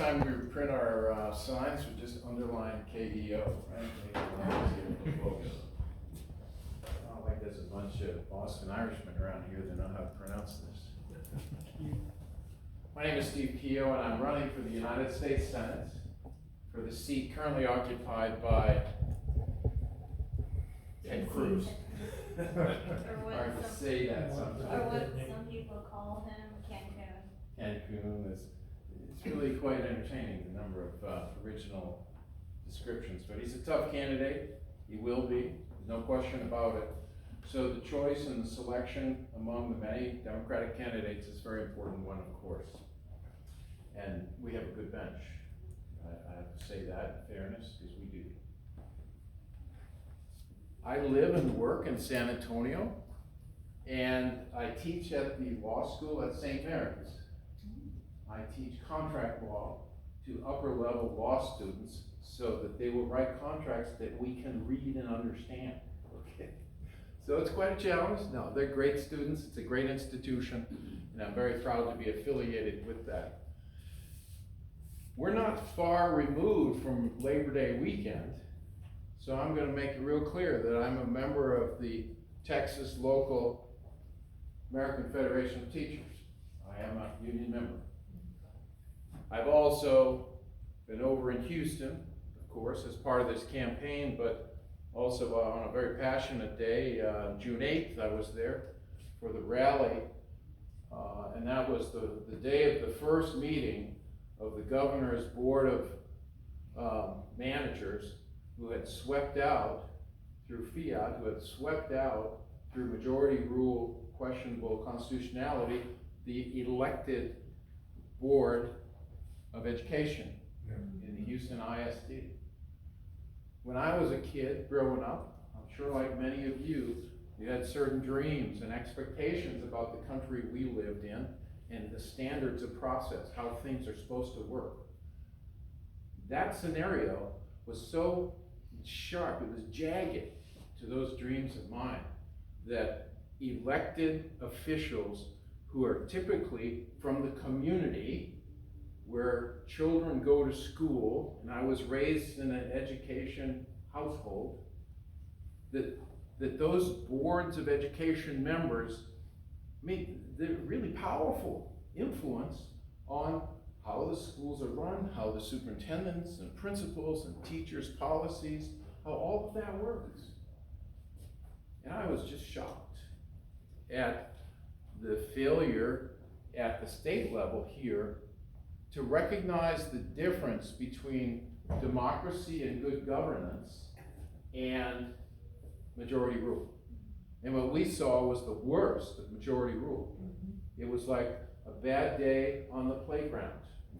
time we print our signs, we just underline KEO, right? Not like there's a bunch of Boston Irishmen around here that know how to pronounce this. My name is Steve Keough, and I'm running for the United States Senate for the seat currently occupied by Ted Cruz. Hard to say that sometimes. Or what some people call him, Cancun. Cancun is, it's really quite entertaining, the number of original descriptions, but he's a tough candidate. He will be, there's no question about it. So the choice and the selection among the many Democratic candidates is a very important one, of course. And we have a good bench. I have to say that in fairness, because we do. I live and work in San Antonio, and I teach at the law school at St. Mary's. I teach contract law to upper level law students so that they will write contracts that we can read and understand. Okay. So it's quite a challenge. No, they're great students. It's a great institution, and I'm very proud to be affiliated with that. We're not far removed from Labor Day weekend, so I'm going to make it real clear that I'm a member of the Texas Local American Federation of Teachers. I am a union member. I've also been over in Houston, of course, as part of this campaign, but also on a very passionate day, June 8th, I was there for the rally, and that was the day of the first meeting of the governor's board of managers who had swept out through fiat, who had swept out through majority rule questionable constitutionality, the elected board of education in the Houston ISD. When I was a kid growing up, I'm sure like many of you, you had certain dreams and expectations about the country we lived in and the standards of process, how things are supposed to work. That scenario was so sharp, it was jagged to those dreams of mine, that elected officials who are typically from the community where children go to school, and I was raised in an education household, that those boards of education members, I mean, they're really powerful influence on how the schools are run, how the superintendents and principals and teachers' policies, how all of that works. And I was just shocked at the failure at the state level here to recognize the difference between democracy and good governance and majority rule. And what we saw was the worst of majority rule. It was like a bad day on the playground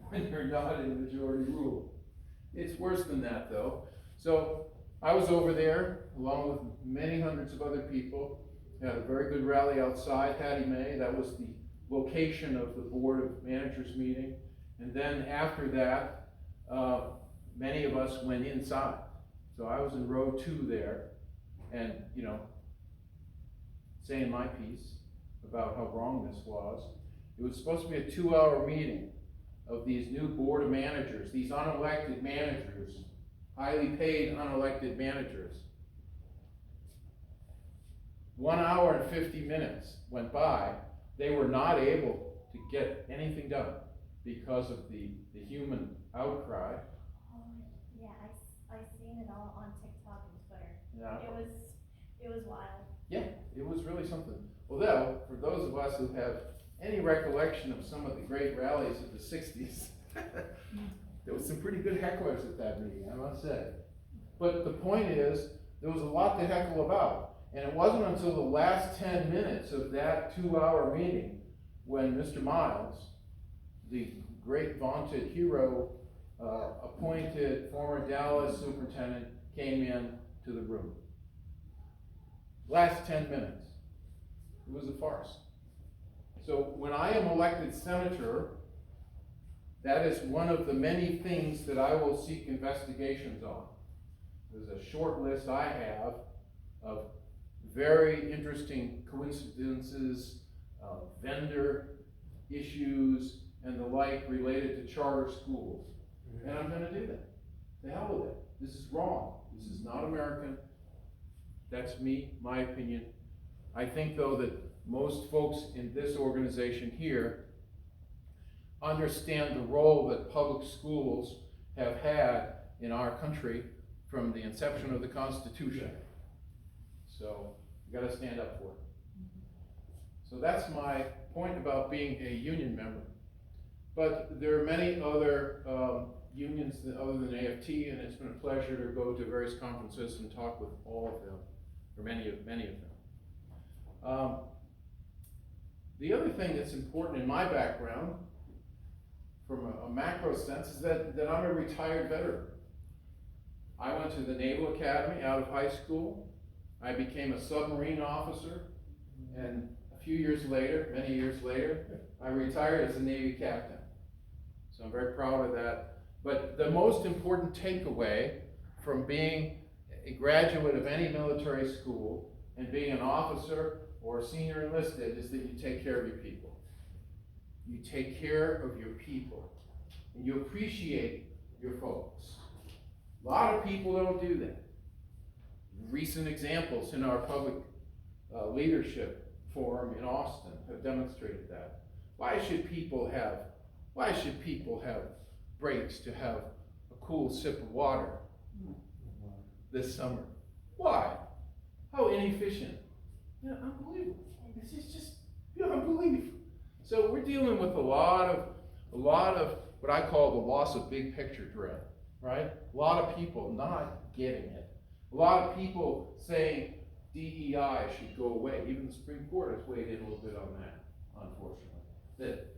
when you're not in majority rule. It's worse than that though. So I was over there along with many hundreds of other people. We had a very good rally outside Hattie Mae. That was the location of the Board of Managers meeting. And then after that, many of us went inside. So I was in row 2 there and, you know, saying my piece about how wrong this was. It was supposed to be a 2-hour meeting of these new board of managers, these unelected managers, highly paid unelected managers. 1 hour and 50 minutes went by. They were not able to get anything done because of the human outcry. Oh, yeah, I seen it all on TikTok and Twitter. Yeah. It was wild. Yeah, it was really something. Although, for those of us who have any recollection of some of the great rallies of the 60s, there was some pretty good hecklers at that meeting, I must say. But the point is, there was a lot to heckle about. And it wasn't until the last 10 minutes of that 2-hour meeting when Mr. Miles, the great vaunted hero, appointed former Dallas superintendent, came in to the room. Last 10 minutes. It was a farce. So when I am elected senator, that is one of the many things that I will seek investigations on. There's a short list I have of very interesting coincidences, vendor issues, and the like related to charter schools. And I'm gonna do that. The hell with it. This is wrong. This is not American. That's me, my opinion. I think though that most folks in this organization here understand the role that public schools have had in our country from the inception of the Constitution. So, you gotta stand up for it. So that's my point about being a union member. But there are many other unions other than AFT, and it's been a pleasure to go to various conferences and talk with all of them, or many of them. The other thing that's important in my background, from a macro sense, is that I'm a retired veteran. I went to the Naval Academy out of high school. I became a submarine officer, and a few years later, many years later, I retired as a Navy captain. So I'm very proud of that. But the most important takeaway from being a graduate of any military school and being an officer or a senior enlisted is that you take care of your people. You take care of your people, and you appreciate your folks. A lot of people don't do that. Recent examples in our public leadership forum in Austin have demonstrated that. Why should people have breaks to have a cool sip of water this summer? Why? How inefficient. Unbelievable. It's just unbelievable. So we're dealing with a lot of what I call the loss of big picture dread, right? A lot of people not getting it. A lot of people saying DEI should go away. Even the Supreme Court has weighed in a little bit on that, unfortunately. That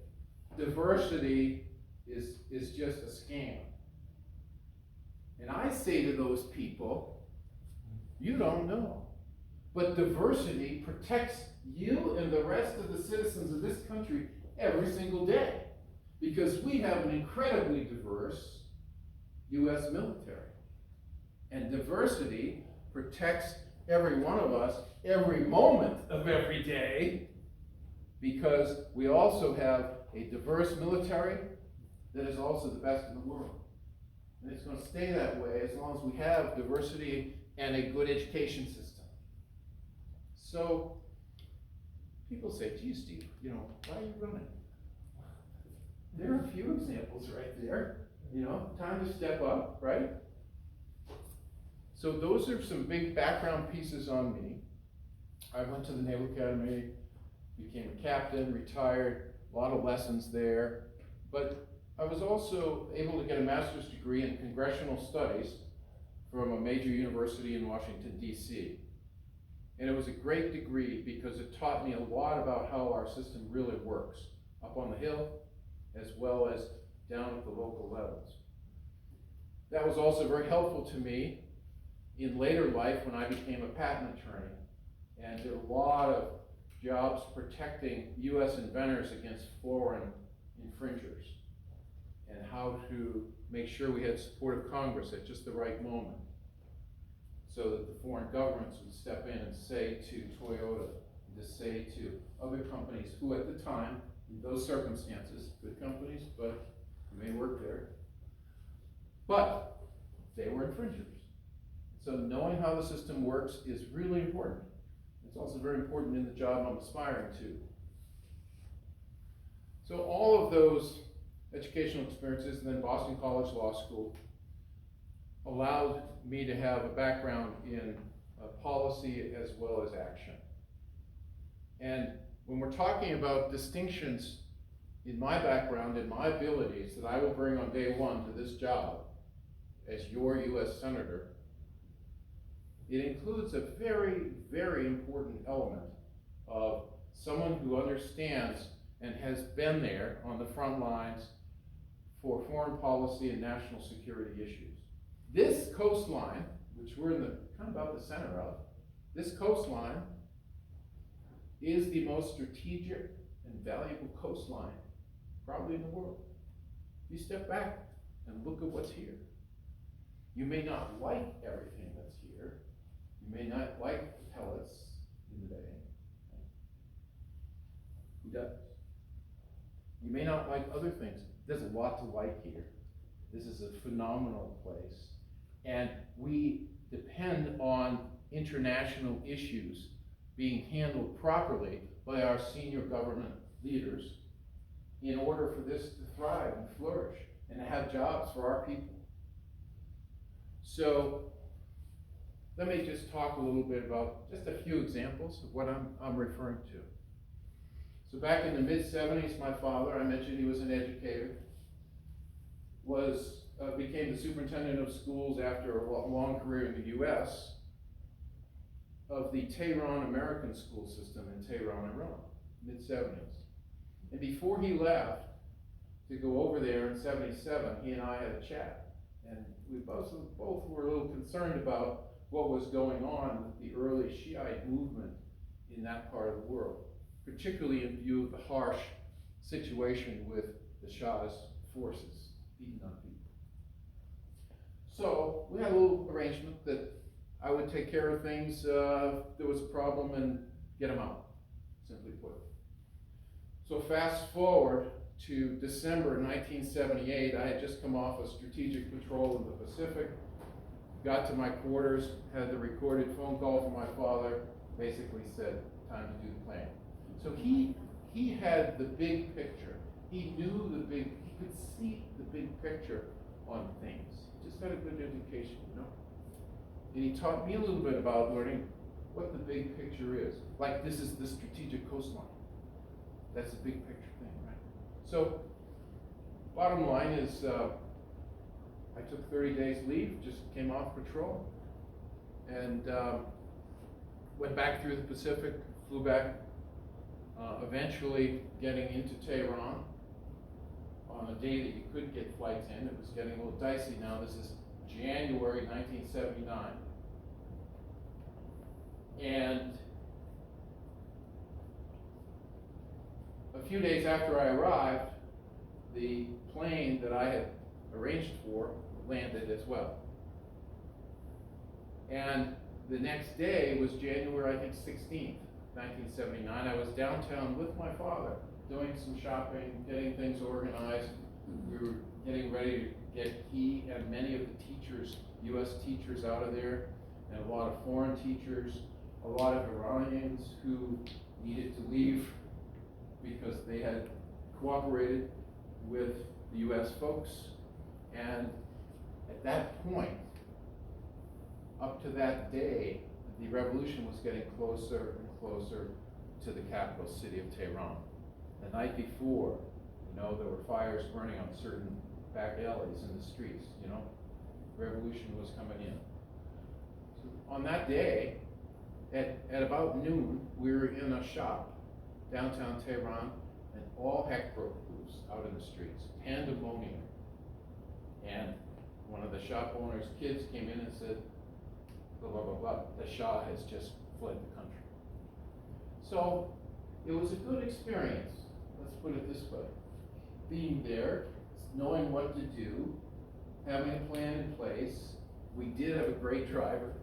diversity is just a scam. And I say to those people, you don't know. But diversity protects you and the rest of the citizens of this country every single day. Because we have an incredibly diverse U.S. military. And diversity protects every one of us every moment of every day, because we also have a diverse military that is also the best in the world. And it's going to stay that way as long as we have diversity and a good education system. So, people say, gee, Steve, why are you running? There are a few examples right there. Time to step up, right? So those are some big background pieces on me. I went to the Naval Academy, became a captain, retired, a lot of lessons there. But I was also able to get a master's degree in congressional studies from a major university in Washington, D.C. And it was a great degree because it taught me a lot about how our system really works, up on the Hill, as well as down at the local levels. That was also very helpful to me in later life when I became a patent attorney and did a lot of jobs protecting U.S. inventors against foreign infringers, and how to make sure we had support of Congress at just the right moment, so that the foreign governments would step in and say to Toyota, to say to other companies who at the time, in those circumstances, good companies, but you may work there, but they were infringers. So knowing how the system works is really important. It's also very important in the job I'm aspiring to. So all of those educational experiences, and then Boston College Law School, allowed me to have a background in policy as well as action. And when we're talking about distinctions in my background and my abilities that I will bring on day one to this job as your U.S. Senator, it includes a very, very important element of someone who understands and has been there on the front lines for foreign policy and national security issues. This coastline, which we're in the kind of about the center of, this coastline is the most strategic and valuable coastline probably in the world. You step back and look at what's here. You may not like everything that's here. You may not like the pellets in the bay. Who does? You may not like other things. There's a lot to like here. This is a phenomenal place. And we depend on international issues being handled properly by our senior government leaders in order for this to thrive and flourish and to have jobs for our people. So let me just talk a little bit about just a few examples of what I'm referring to. So back in the mid-70s, my father, I mentioned he was an educator, became the superintendent of schools after a long career in the U.S. of the Tehran American school system in Tehran, Iran, mid-70s. And before he left to go over there in 77, he and I had a chat. And we both were a little concerned about what was going on with the early Shiite movement in that part of the world, particularly in view of the harsh situation with the Shah's forces beating on people. So we had a little arrangement that I would take care of things if there was a problem and get them out, simply put. So fast forward to December 1978, I had just come off a strategic patrol in the Pacific, got to my quarters, had the recorded phone call from my father, basically said, time to do the plan. So he had the big picture. He could see the big picture on things. He just had a good education, you know? And he taught me a little bit about learning what the big picture is. Like, this is the strategic coastline. That's the big picture thing, right? So, bottom line is, I took 30 days leave, just came off patrol, and went back through the Pacific, flew back, eventually getting into Tehran on a day that you couldn't get flights in. It was getting a little dicey now. This is January 1979. And a few days after I arrived, the plane that I had arranged for landed as well. And the next day was January, I think, 16th, 1979. I was downtown with my father, doing some shopping, getting things organized. We were getting ready to get he and many of the teachers, U.S. teachers, out of there, and a lot of foreign teachers, a lot of Iranians who needed to leave because they had cooperated with the U.S. folks. And at that point, up to that day, the revolution was getting closer and closer to the capital city of Tehran. The night before, there were fires burning on certain back alleys in the streets, revolution was coming in. So on that day, at about noon, we were in a shop downtown Tehran, and all heck broke loose out in the streets, pandemonium. And one of the shop owner's kids came in and said, blah, blah, blah, blah, the Shah has just fled the country. So it was a good experience, let's put it this way. Being there, knowing what to do, having a plan in place. We did have a great driver,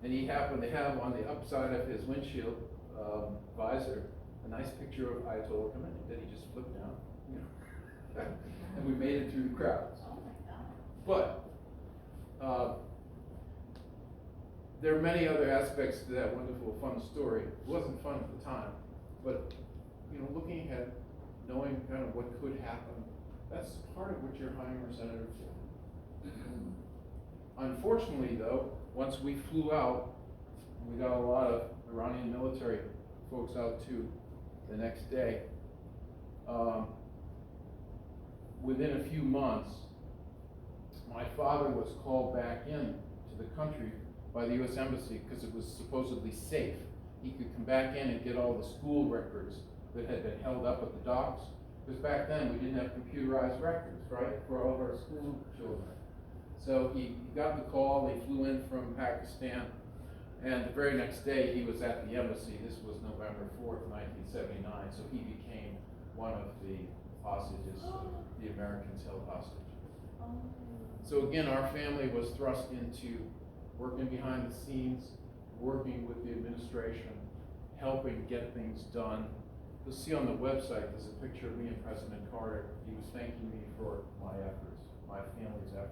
and he happened to have on the upside of his windshield visor a nice picture of Ayatollah Khomeini that he just flipped down, and we made it through the crowds. Oh my God. But there are many other aspects to that wonderful, fun story. It wasn't fun at the time, but looking ahead, knowing kind of what could happen, that's part of what you're hiring a senator for. Unfortunately, though, once we flew out, we got a lot of Iranian military folks out too the next day. Within a few months, my father was called back in to the country by the U.S. Embassy because it was supposedly safe. He could come back in and get all the school records that had been held up at the docks. Because back then we didn't have computerized records, right, for all of our school children. So he got the call, they flew in from Pakistan, and the very next day he was at the embassy. This was November 4th, 1979, so he became one of the hostages the Americans held hostage. So again, our family was thrust into working behind the scenes, working with the administration, helping get things done, you'll see on the website, there's a picture of me and President Carter. He was thanking me for my efforts, my family's efforts.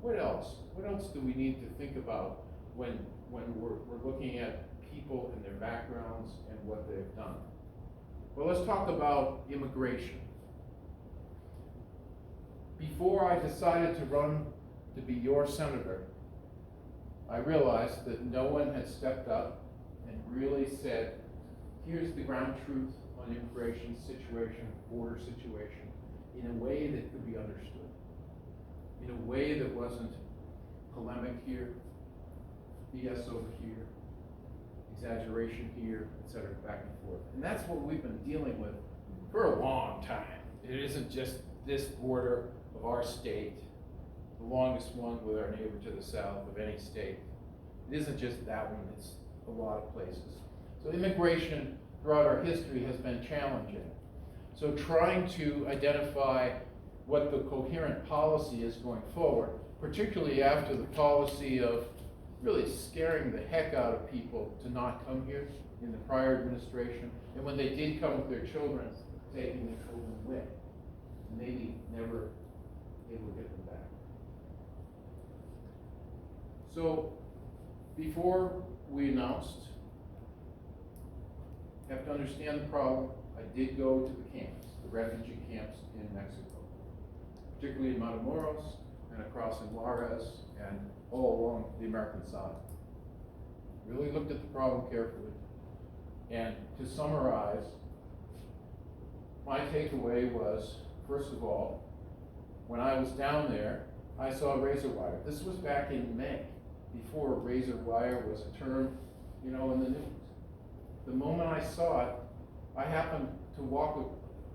What else? What else do we need to think about when we're looking at people and their backgrounds and what they've done? Well, let's talk about immigration. Before I decided to run to be your senator, I realized that no one had stepped up and really said, here's the ground truth on immigration situation, border situation, in a way that could be understood. In a way that wasn't polemic here, BS over here, exaggeration here, etc., back and forth. And that's what we've been dealing with for a long time. It isn't just this border of our state, the longest one with our neighbor to the south of any state. It isn't just that one, it's a lot of places. So immigration throughout our history has been challenging. So trying to identify what the coherent policy is going forward, particularly after the policy of really scaring the heck out of people to not come here in the prior administration, and when they did come with their children, taking their children away, maybe never able to get them back. So before we announced, you have to understand the problem. I did go to the camps, the refugee camps in Mexico, particularly in Matamoros and across in Juarez and all along the American side. Really looked at the problem carefully. And to summarize, my takeaway was, first of all, when I was down there, I saw razor wire. This was back in May, before razor wire was a term, in the news. The moment I saw it, I happened to walk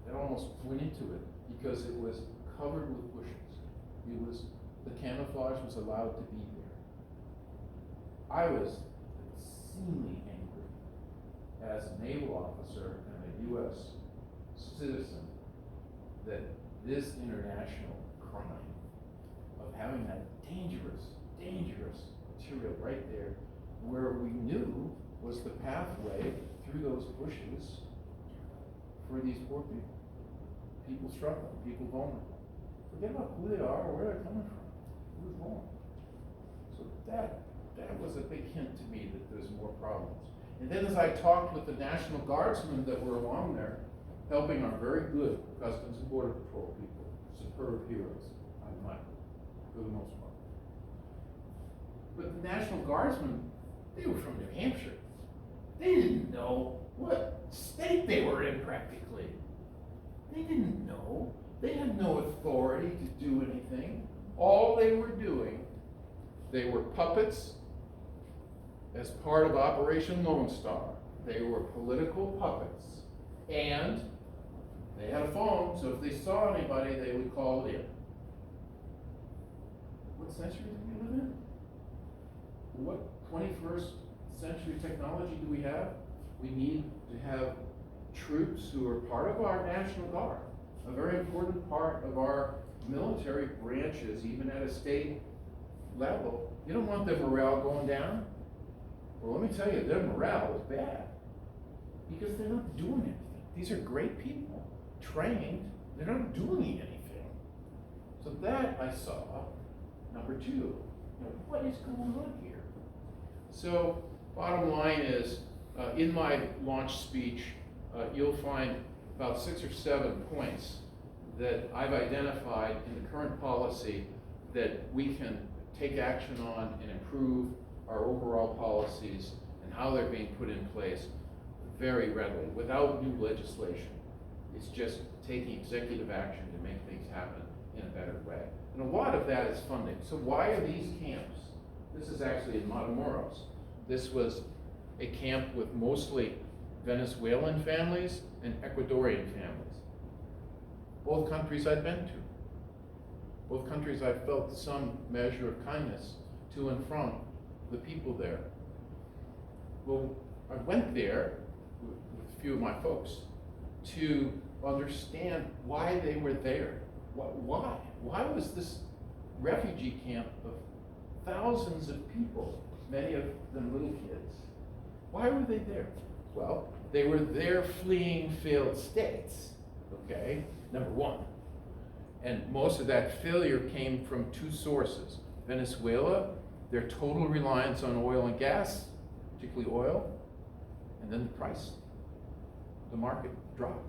and almost went into it because it was covered with bushes. The camouflage was allowed to be there. I was obscenely angry as a naval officer and a U.S. citizen that this international crime of having that dangerous material right there where we knew was the pathway through those bushes for these poor people. People struggling, people vulnerable. Forget about who they are or where they're coming from. Who's wrong? So that was a big hint to me that there's more problems. And then as I talked with the National Guardsmen that were along there, helping our very good Customs and Border Patrol people, superb heroes, I admire them, for the most part. But the National Guardsmen, they were from New Hampshire. They didn't know what state they were in practically. They didn't know. They had no authority to do anything. All they were doing, they were puppets as part of Operation Lone Star. They were political puppets. And they had a phone, so if they saw anybody, they would call it in. What century do we live in? What 21st century technology do we have? We need to have troops who are part of our National Guard, a very important part of our military branches, even at a state level. You don't want their morale going down. Well, let me tell you, their morale is bad because they're not doing anything. These are great people, trained, they're not doing anything. So that I saw. Number two, what is going on here? So bottom line is, in my launch speech, you'll find about 6 or 7 points that I've identified in the current policy that we can take action on and improve our overall policies and how they're being put in place very readily, without new legislation. It's just taking executive action to make things happen in a better way. And a lot of that is funding. So why are these camps? This is actually in Matamoros. This was a camp with mostly Venezuelan families and Ecuadorian families. Both countries I've been to. Both countries I've felt some measure of kindness to and from the people there. Well, I went there with a few of my folks to understand why they were there. Why? Why was this refugee camp of thousands of people, many of them little kids, Why were they there? Well, they were there fleeing failed states, okay, number one. And most of that failure came from two sources. Venezuela, their total reliance on oil and gas, particularly oil, and then the price. The market dropped.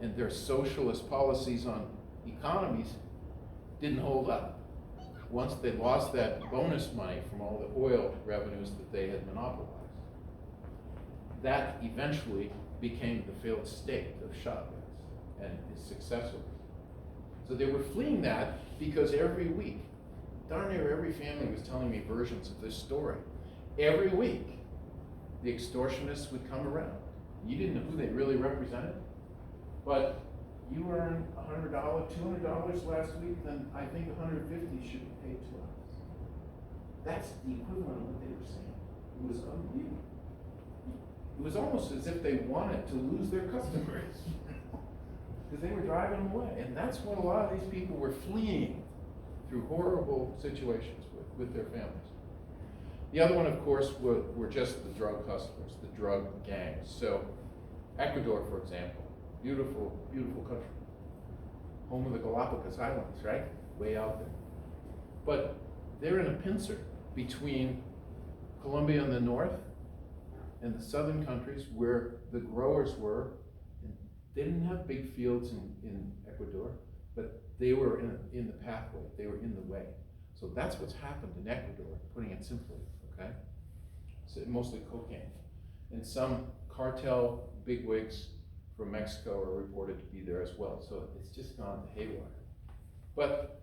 And their socialist policies on economies didn't hold up. Once they lost that bonus money from all the oil revenues that they had monopolized. That eventually became the failed state of Chavez and his successors. So they were fleeing that because every week, darn near every family was telling me versions of this story. Every week, the extortionists would come around. You didn't know who they really represented, but you earned $100, $200 last week, then I think $150 should be paid to us. That's the equivalent of what they were saying. It was unbelievable. It was almost as if they wanted to lose their customers because they were driving them away. And that's what a lot of these people were fleeing through horrible situations with their families. The other one, of course, were just the drug hustlers, the drug gangs. So Ecuador, for example, beautiful, beautiful country. Home of the Galapagos Islands, right? Way out there. But they're in a pincer between Colombia in the north and the southern countries where the growers were. They didn't have big fields in Ecuador, but they were in the pathway. They were in the way. So that's what's happened in Ecuador, putting it simply, okay? So mostly cocaine. And some cartel bigwigs from Mexico are reported to be there as well. So it's just gone to haywire. But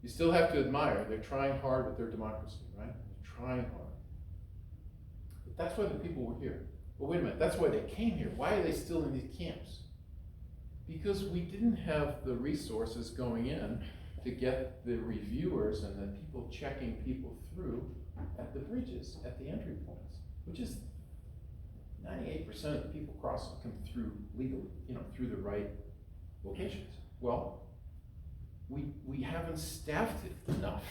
you still have to admire, they're trying hard with their democracy, right? They're trying hard. But that's why the people were here. But wait a minute, that's why they came here. Why are they still in these camps? Because we didn't have the resources going in to get the reviewers and the people checking people through at the bridges, at the entry points, which is 98% of the people crossing come through legally, through the right locations. Well, we haven't staffed it enough.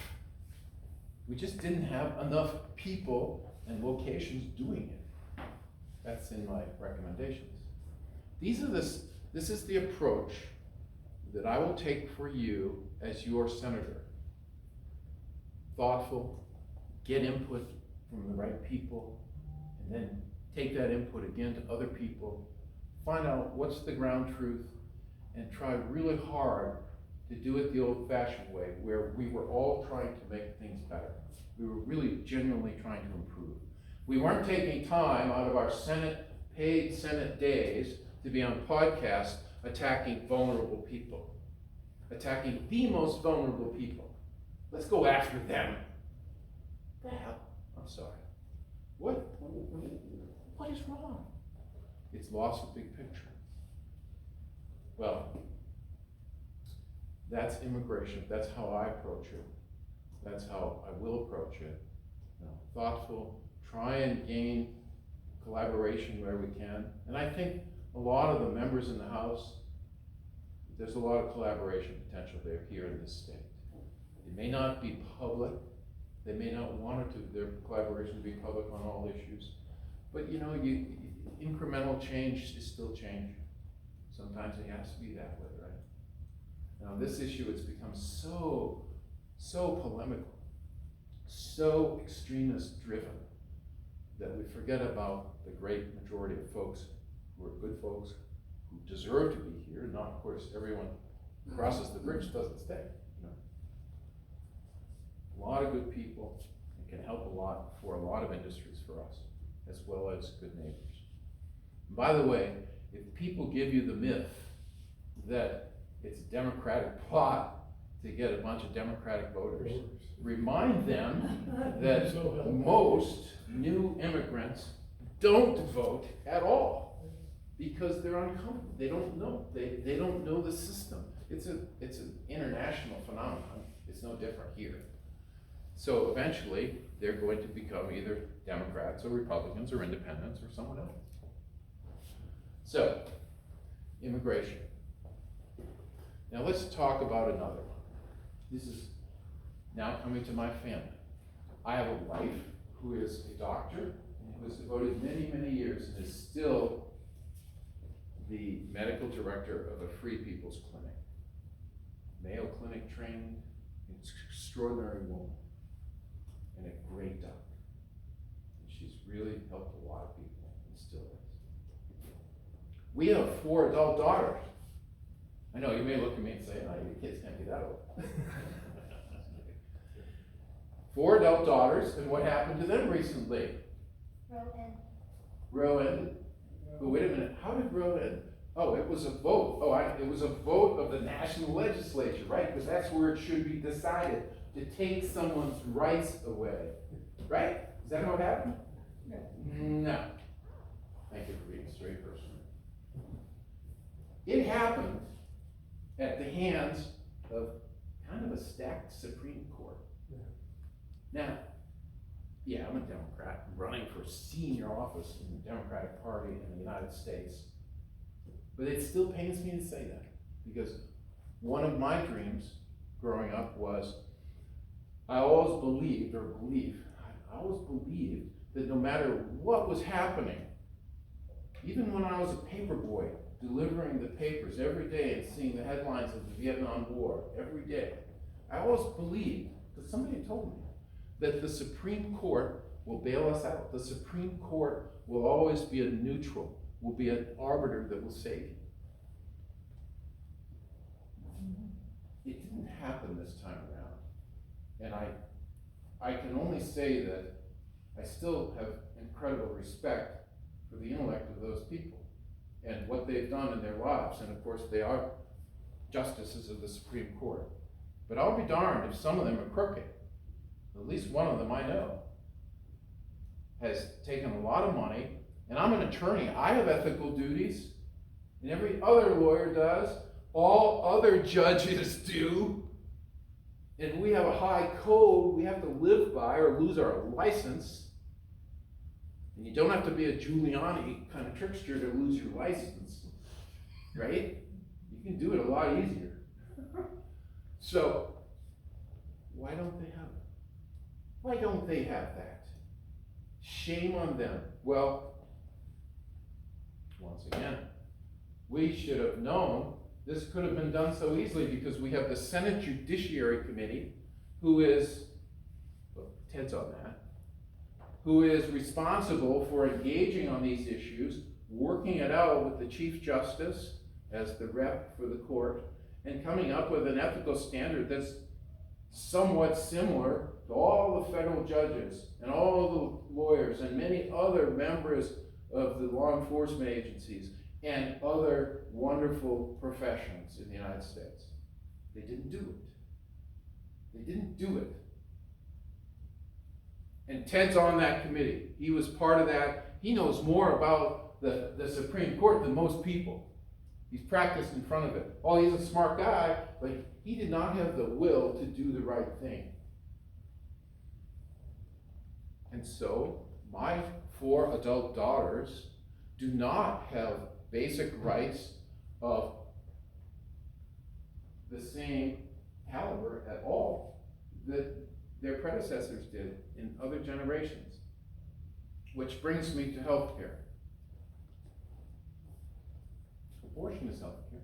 We just didn't have enough people and locations doing it. That's in my recommendations. This is the approach that I will take for you as your senator. Thoughtful, get input from the right people, and then take that input again to other people, find out what's the ground truth, and try really hard to do it the old-fashioned way, where we were all trying to make things better. We were really genuinely trying to improve. We weren't taking time out of our paid Senate days to be on podcasts attacking vulnerable people, attacking the most vulnerable people. Let's go after them. The hell? I'm sorry. What is wrong? It's lost the big picture. Well, that's immigration. That's how I approach it. That's how I will approach it. Thoughtful, try and gain collaboration where we can. And I think a lot of the members in the House, there's a lot of collaboration potential there here in this state. It may not be public. They may not want it to, their collaboration to be public on all issues. But incremental change is still change. Sometimes it has to be that way, right? Now this issue has become so polemical, so extremist driven, that we forget about the great majority of folks who are good folks, who deserve to be here. Not, of course, everyone who crosses the bridge doesn't stay. A lot of good people, and can help a lot for a lot of industries for us, as well as good neighbors. And by the way, if people give you the myth that it's a Democratic plot to get a bunch of Democratic voters, remind them that most new immigrants don't vote at all because they're uncomfortable. They don't know. They don't know the system. It's an international phenomenon. It's no different here. So eventually, they're going to become either Democrats or Republicans or independents or someone else. So, immigration. Now let's talk about another one. This is now coming to my family. I have a wife who is a doctor and was devoted many, many years, and is still the medical director of a Free People's Clinic. Mayo Clinic trained, extraordinary woman, and a great doctor. And she's really helped a lot of people, and still is. We have 4 adult daughters. I know, you may look at me and say, oh, your kids can't be that old. 4 adult daughters, and what happened to them recently? Roe ended. But wait a minute, how did Roe end? Oh, it was a vote. It was a vote of the national legislature, right? Because that's where it should be decided, to take someone's rights away. Right? Is that how it happened? No. Thank you for being a straight person. It happened at the hands of kind of a stacked Supreme Court. Now, yeah, I'm a Democrat, running for senior office in the Democratic Party in the United States. But it still pains me to say that, because one of my dreams growing up was, I always believed that no matter what was happening, even when I was a paper boy, delivering the papers every day and seeing the headlines of the Vietnam War every day, I always believed, because somebody told me, that the Supreme Court will bail us out. The Supreme Court will always be a neutral, will be an arbiter that will save you. It didn't happen this time around. And I can only say that I still have incredible respect for the intellect of those people and what they've done in their lives. And of course, they are justices of the Supreme Court. But I'll be darned if some of them are crooked. At least one of them I know has taken a lot of money, and I'm an attorney. I have ethical duties, and every other lawyer does. All other judges do. And we have a high code we have to live by or lose our license. And you don't have to be a Giuliani kind of trickster to lose your license, right? You can do it a lot easier. So, why don't they have it? Why don't they have that? Shame on them. Well, once again, we should have known this could have been done so easily, because we have the Senate Judiciary Committee, who is, well, Ted's on that, who is responsible for engaging on these issues, working it out with the Chief Justice as the rep for the court, and coming up with an ethical standard that's somewhat similar to all the federal judges and all the lawyers and many other members of the law enforcement agencies and other wonderful professions in the United States. They didn't do it. They didn't do it. And Ted's on that committee. He was part of that. He knows more about the Supreme Court than most people. He's practiced in front of it. Oh, he's a smart guy, but he did not have the will to do the right thing. And so, my 4 adult daughters do not have basic rights of the same caliber at all that their predecessors did in other generations. Which brings me to health care. Abortion is health care.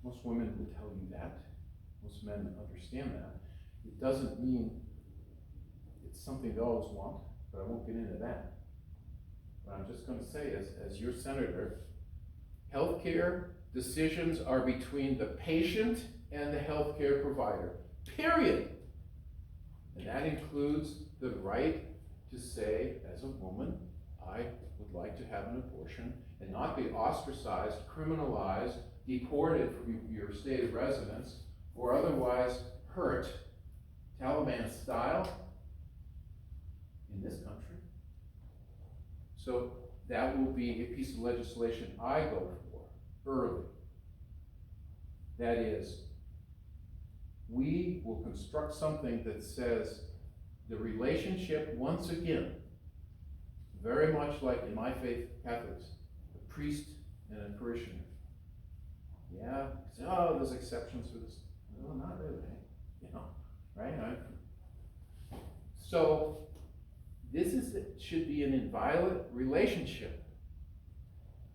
Most women will tell you that. Most men understand that. It doesn't mean it's something they always want, but I won't get into that. What I'm just going to say is, as your senator, healthcare decisions are between the patient and the healthcare provider, period. And that includes the right to say, as a woman, I would like to have an abortion and not be ostracized, criminalized, deported from your state of residence, or otherwise hurt, Taliban style, in this country. So that will be a piece of legislation I go for early. That is, we will construct something that says the relationship, once again, very much like in my faith, Catholics, a priest and a parishioner. Yeah, oh, there's exceptions for this. No, not really, you know, right? So should be an inviolate relationship.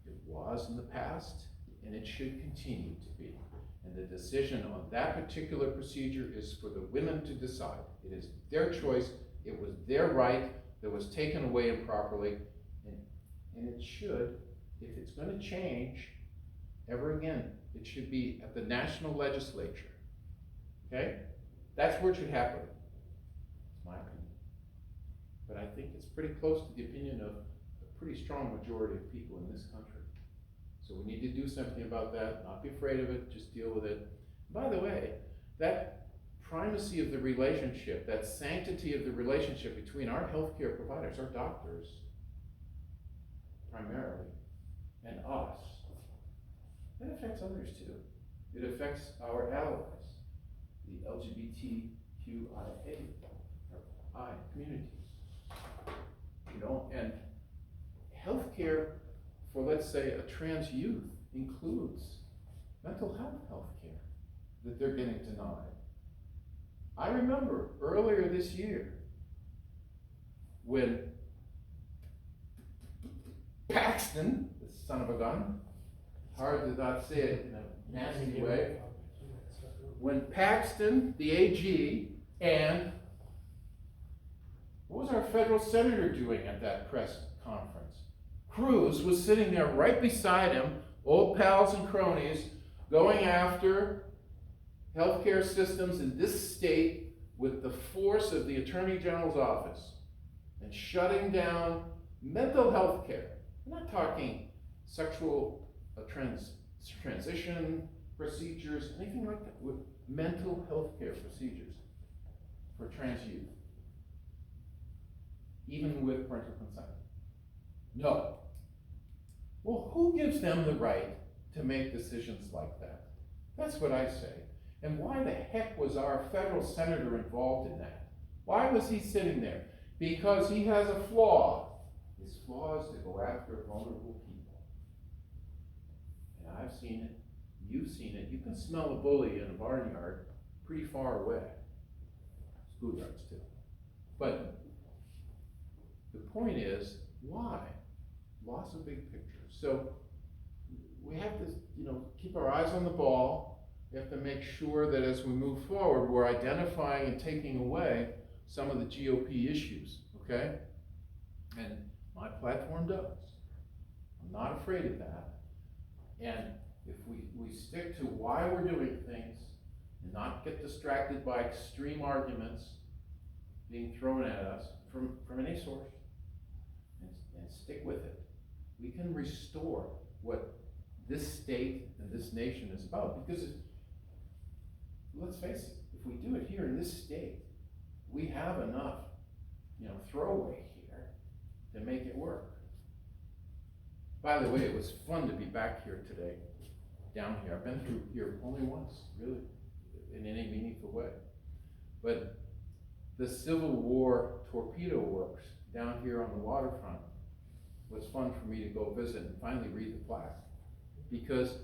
It was in the past, and it should continue to be. And the decision on that particular procedure is for the women to decide. It is their choice, it was their right that was taken away improperly, and it should, if it's gonna change ever again, it should be at the national legislature, okay? That's where it should happen, it's my opinion. But I think it's pretty close to the opinion of a pretty strong majority of people in this country. So we need to do something about that, not be afraid of it, just deal with it. By the way, that primacy of the relationship, that sanctity of the relationship between our healthcare providers, our doctors, primarily, and us, that affects others too. It affects our allies, the LGBTQIA communities. You know, and healthcare for, let's say, a trans youth includes mental health care that they're getting denied. I remember earlier this year when Paxton, the son of a gun, hard to not say it in a nasty way, when Paxton, the AG, and what was our federal senator doing at that press conference? Cruz was sitting there right beside him, old pals and cronies, going after healthcare systems in this state with the force of the Attorney General's office and shutting down mental health care. I'm not talking sexual transition procedures, anything like that, with mental health care procedures for trans youth, even with parental consent. No. Well, who gives them the right to make decisions like that? That's what I say. And why the heck was our federal senator involved in that? Why was he sitting there? Because he has a flaw. His flaw is to go after vulnerable people. And I've seen it. You've seen it. You can smell a bully in a barnyard pretty far away. Schoolyards too. But the point is, why? Loss of big picture. So we have to, keep our eyes on the ball. We have to make sure that as we move forward, we're identifying and taking away some of the GOP issues, okay? And my platform does. I'm not afraid of that. And if we stick to why we're doing things and not get distracted by extreme arguments being thrown at us from any source, and stick with it, we can restore what this state and this nation is about. Because let's face it, if we do it here in this state, we have enough, throwaway here to make it work. By the way, it was fun to be back here today, down here. I've been through here only once, really, in any meaningful way. But the Civil War torpedo works down here on the waterfront was fun for me to go visit and finally read the plaque. Because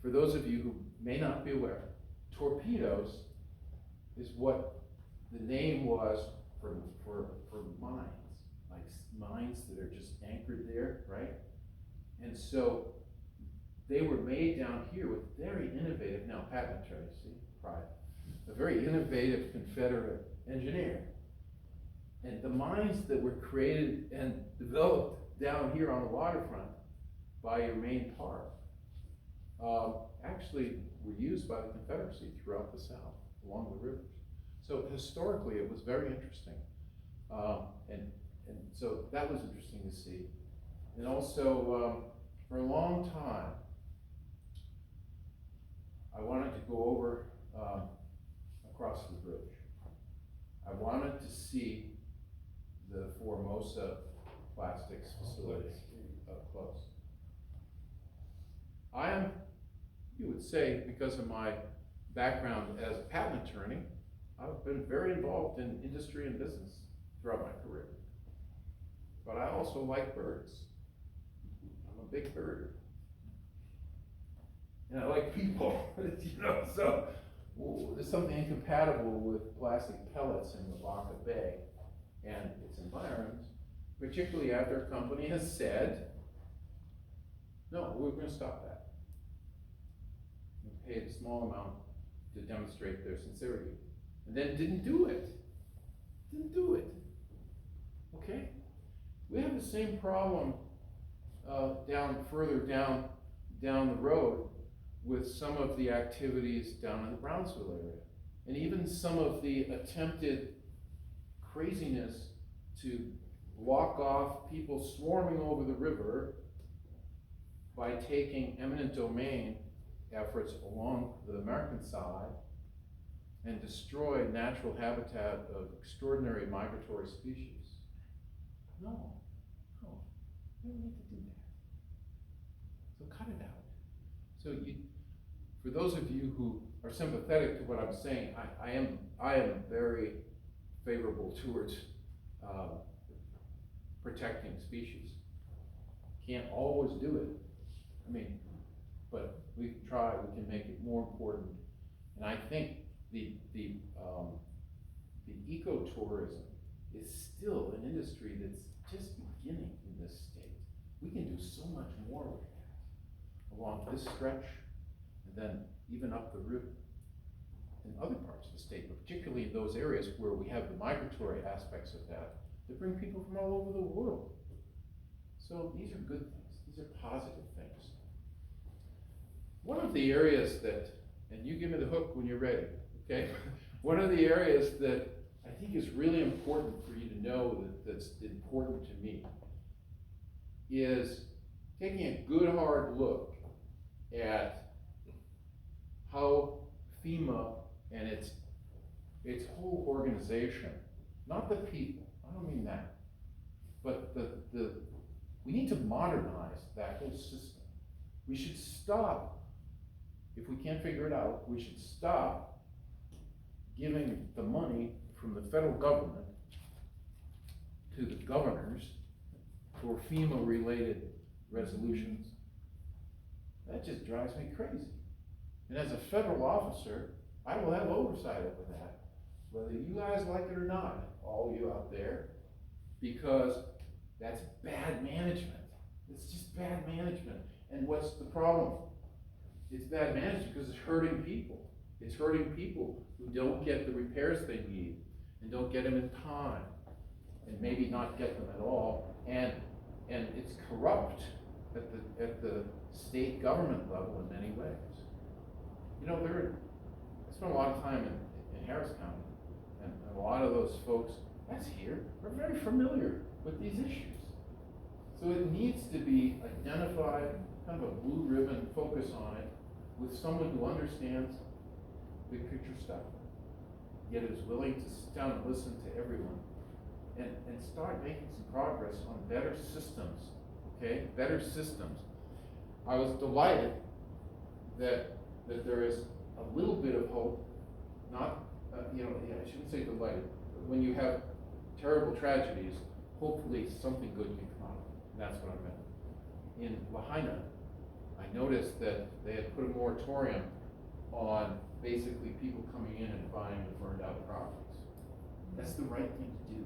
for those of you who may not be aware, torpedoes is what the name was for mines, like mines that are just anchored there, right? And so they were made down here with very innovative, now patent attorney, see, pride, a very innovative Confederate engineer. And the mines that were created and developed down here on the waterfront by your main park actually were used by the Confederacy throughout the South, along the rivers. So historically, it was very interesting. And so that was interesting to see. And also, for a long time, I wanted to go over across the bridge. I wanted to see the Formosa plastics facility up close. I am, you would say, because of my background as a patent attorney, I've been very involved in industry and business throughout my career. But I also like birds. I'm a big birder. And I like people, so there's something incompatible with plastic pellets in Lavaca Bay. and its environs, particularly after a company has said, no, we're gonna stop that. And paid a small amount to demonstrate their sincerity, and then didn't do it. Didn't do it. Okay? We have the same problem further down the road with some of the activities down in the Brownsville area. And even some of the attempted craziness to block off people swarming over the river by taking eminent domain efforts along the American side and destroy natural habitat of extraordinary migratory species. No, we don't need to do that. So cut it out. So for those of you who are sympathetic to what I'm saying, I am very favorable towards protecting species. Can't always do it. I mean, but we can try. We can make it more important. And I think the ecotourism is still an industry that's just beginning in this state. We can do so much more with that along this stretch, and then even up the river in other parts of the state, but particularly in those areas where we have the migratory aspects of that bring people from all over the world. So these are good things. These are positive things. One of the areas that, and you give me the hook when you're ready, okay? One of the areas that I think is really important for you to know that's important to me is taking a good hard look at how FEMA and its whole organization, not the people, I don't mean that, but we need to modernize that whole system. We should stop, if we can't figure it out, we should stop giving the money from the federal government to the governors for FEMA-related resolutions. That just drives me crazy. And as a federal officer, I will have oversight over that, whether you guys like it or not, all you out there, because that's bad management. It's just bad management. And what's the problem? It's bad management because it's hurting people. It's hurting people who don't get the repairs they need and don't get them in time, and maybe not get them at all. And it's corrupt at the state government level in many ways. You know, I spent a lot of time in Harris County, and a lot of those folks that's here are very familiar with these issues. So it needs to be identified, kind of a blue ribbon focus on it, with someone who understands big picture stuff, yet is willing to sit down and listen to everyone, and start making some progress on better systems, okay? Better systems. I was delighted that there is a little bit of hope, not, I shouldn't say delighted, but when you have terrible tragedies, hopefully something good can come out of it, and that's what I meant. In Lahaina, I noticed that they had put a moratorium on basically people coming in and buying the burned out properties. That's the right thing to do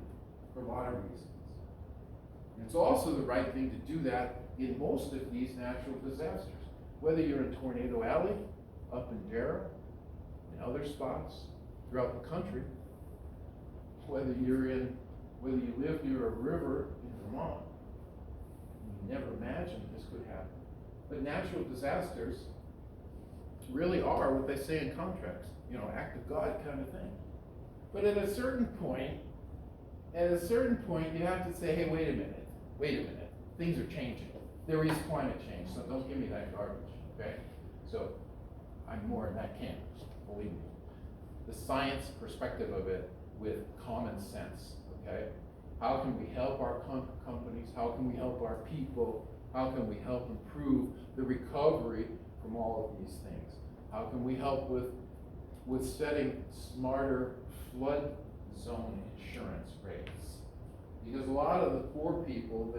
for a lot of reasons. And it's also the right thing to do that in most of these natural disasters. Whether you're in Tornado Alley, up in Jarrah, in other spots throughout the country, whether you live near a river in Vermont, you never imagined this could happen. But natural disasters really are what they say in contracts, act of God kind of thing. But at a certain point, you have to say, hey, wait a minute, things are changing. There is climate change, so don't give me that garbage, okay? So I'm more in that camp, believe me. The science perspective of it with common sense, okay? How can we help our companies? How can we help our people? How can we help improve the recovery from all of these things? How can we help with setting smarter flood zone insurance rates? Because a lot of the poor people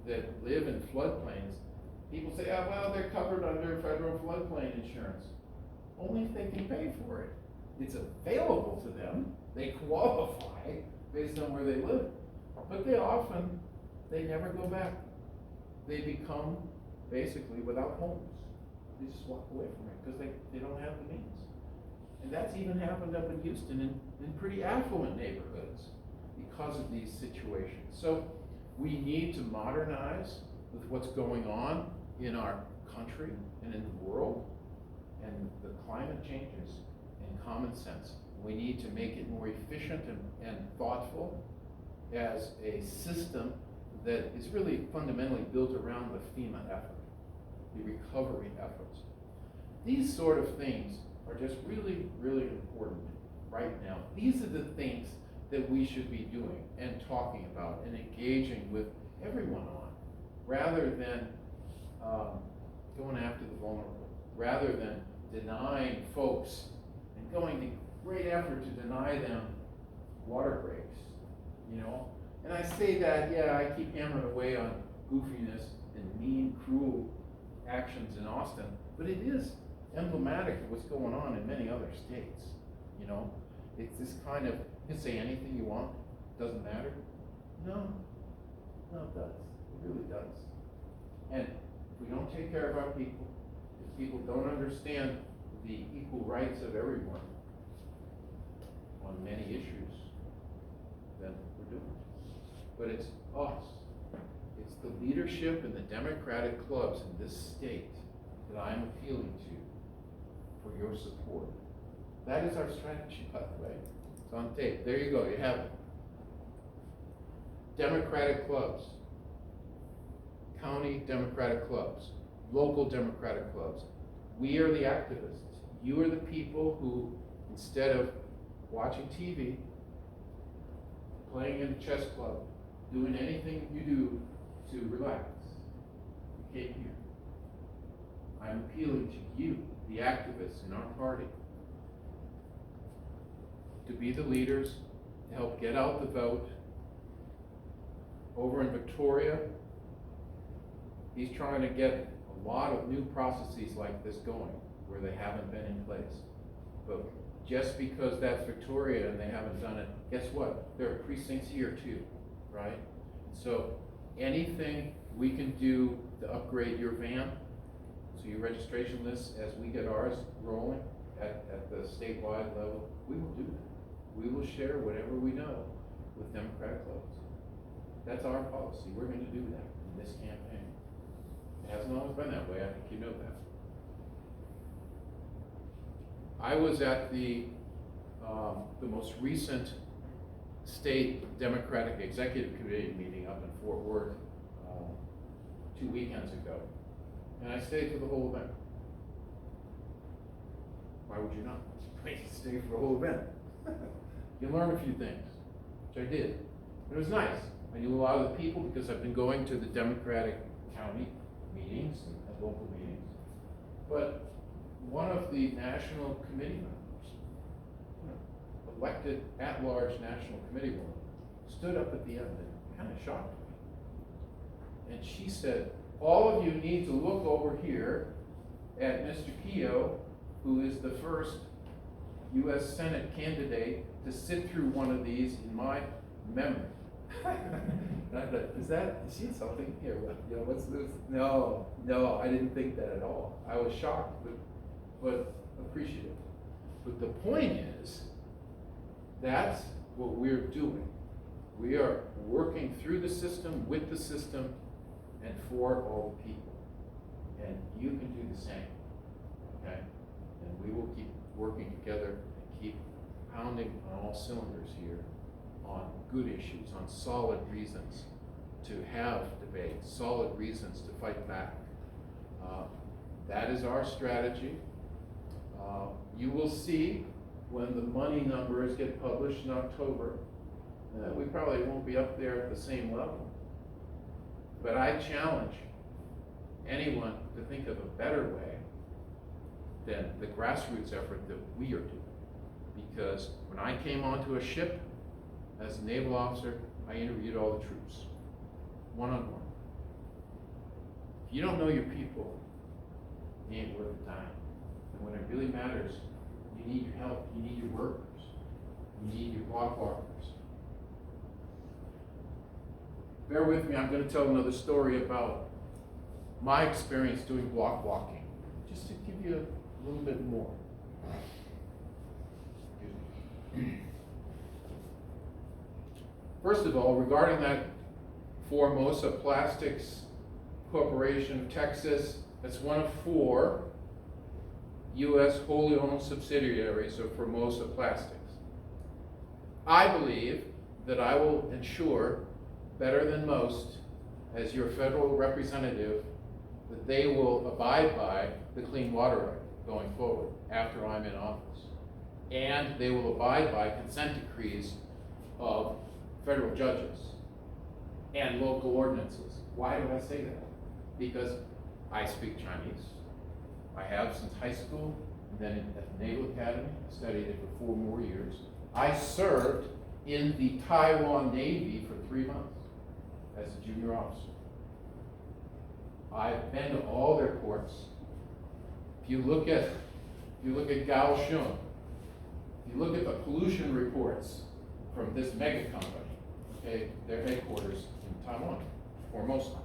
that live in floodplains, people say, oh, well, they're covered under federal floodplain insurance. Only if they can pay for it. It's available to them. They qualify based on where they live. But they never go back. They become basically without homes. They just walk away from it because they don't have the means. And that's even happened up in Houston in pretty affluent neighborhoods because of these situations. So we need to modernize with what's going on in our country and in the world, and the climate changes, and common sense. We need to make it more efficient and thoughtful as a system that is really fundamentally built around the FEMA effort, the recovery efforts. These sort of things are just really, really important right now. These are the things that we should be doing and talking about and engaging with everyone on, rather than going after the vulnerable, rather than denying folks and going to great effort to deny them water breaks, you know? And I say that, yeah, I keep hammering away on goofiness and mean, cruel actions in Austin, but it is emblematic of what's going on in many other states, you know? It's this kind of, you can say anything you want, doesn't matter. No, it does, it really does. And if we don't take care of our people, if people don't understand the equal rights of everyone on many issues, then we're doomed. But it's us, it's the leadership in the Democratic clubs in this state that I am appealing to for your support. That is our strategy, by the way. It's on tape. There you go, you have it. Democratic clubs, county Democratic clubs, local Democratic clubs. We are the activists. You are the people who, instead of watching TV, playing in a chess club, doing anything you do to relax, you came here. I'm appealing to you, the activists in our party, to be the leaders, to help get out the vote. Over in Victoria, he's trying to get a lot of new processes like this going where they haven't been in place. But just because that's Victoria and they haven't done it, guess what? There are precincts here too, right? So anything we can do to upgrade your van, so your registration list, as we get ours rolling at the statewide level, we will do that. We will share whatever we know with Democratic clubs. That's our policy. We're going to do that in this campaign. It hasn't always been that way. I think you know that. I was at the most recent state Democratic Executive Committee meeting up in Fort Worth 2 weekends ago, and I stayed for the whole event. Why would you not? Wait to stay for the whole event. You learn a few things, which I did. It was nice. I knew a lot of the people because I've been going to the Democratic county meetings and local meetings. But one of the national committee members, elected at-large national committee woman, stood up at the end and kind of shocked me. And she said, all of you need to look over here at Mr. Keough, who is the first U.S. Senate candidate to sit through one of these in my memory. And I thought, is she something here? You know, what's this? No, I didn't think that at all. I was shocked, but appreciative. But the point is, that's what we're doing. We are working through the system, with the system, and for all the people. And you can do the same, okay? And we will keep working together and keep pounding on all cylinders here on good issues, on solid reasons to have debate, solid reasons to fight back. That is our strategy. You will see when the money numbers get published in October, we probably won't be up there at the same level. But I challenge anyone to think of a better way than the grassroots effort that we are doing. Because when I came onto a ship as a naval officer, I interviewed all the troops, one-on-one. If you don't know your people, you ain't worth the time. And when it really matters, you need your help, you need your workers, you need your block walkers. bear with me, I'm gonna tell another story about my experience doing block walking, just to give you a little bit more. First of all, regarding that Formosa Plastics Corporation of Texas, that's one of 4 U.S. wholly owned subsidiaries of Formosa Plastics. I believe that I will ensure, better than most, as your federal representative, that they will abide by the Clean Water Act going forward after I'm in office. And they will abide by consent decrees of federal judges and local ordinances. Why do I say that? Because I speak Chinese. I have since high school, and then at the Naval Academy. I studied it for 4 more years. I served in the Taiwan Navy for 3 months as a junior officer. I've been to all their ports. If you look at Kaohsiung, if you look at the pollution reports from this mega company, okay, their headquarters in Taiwan, Formosa.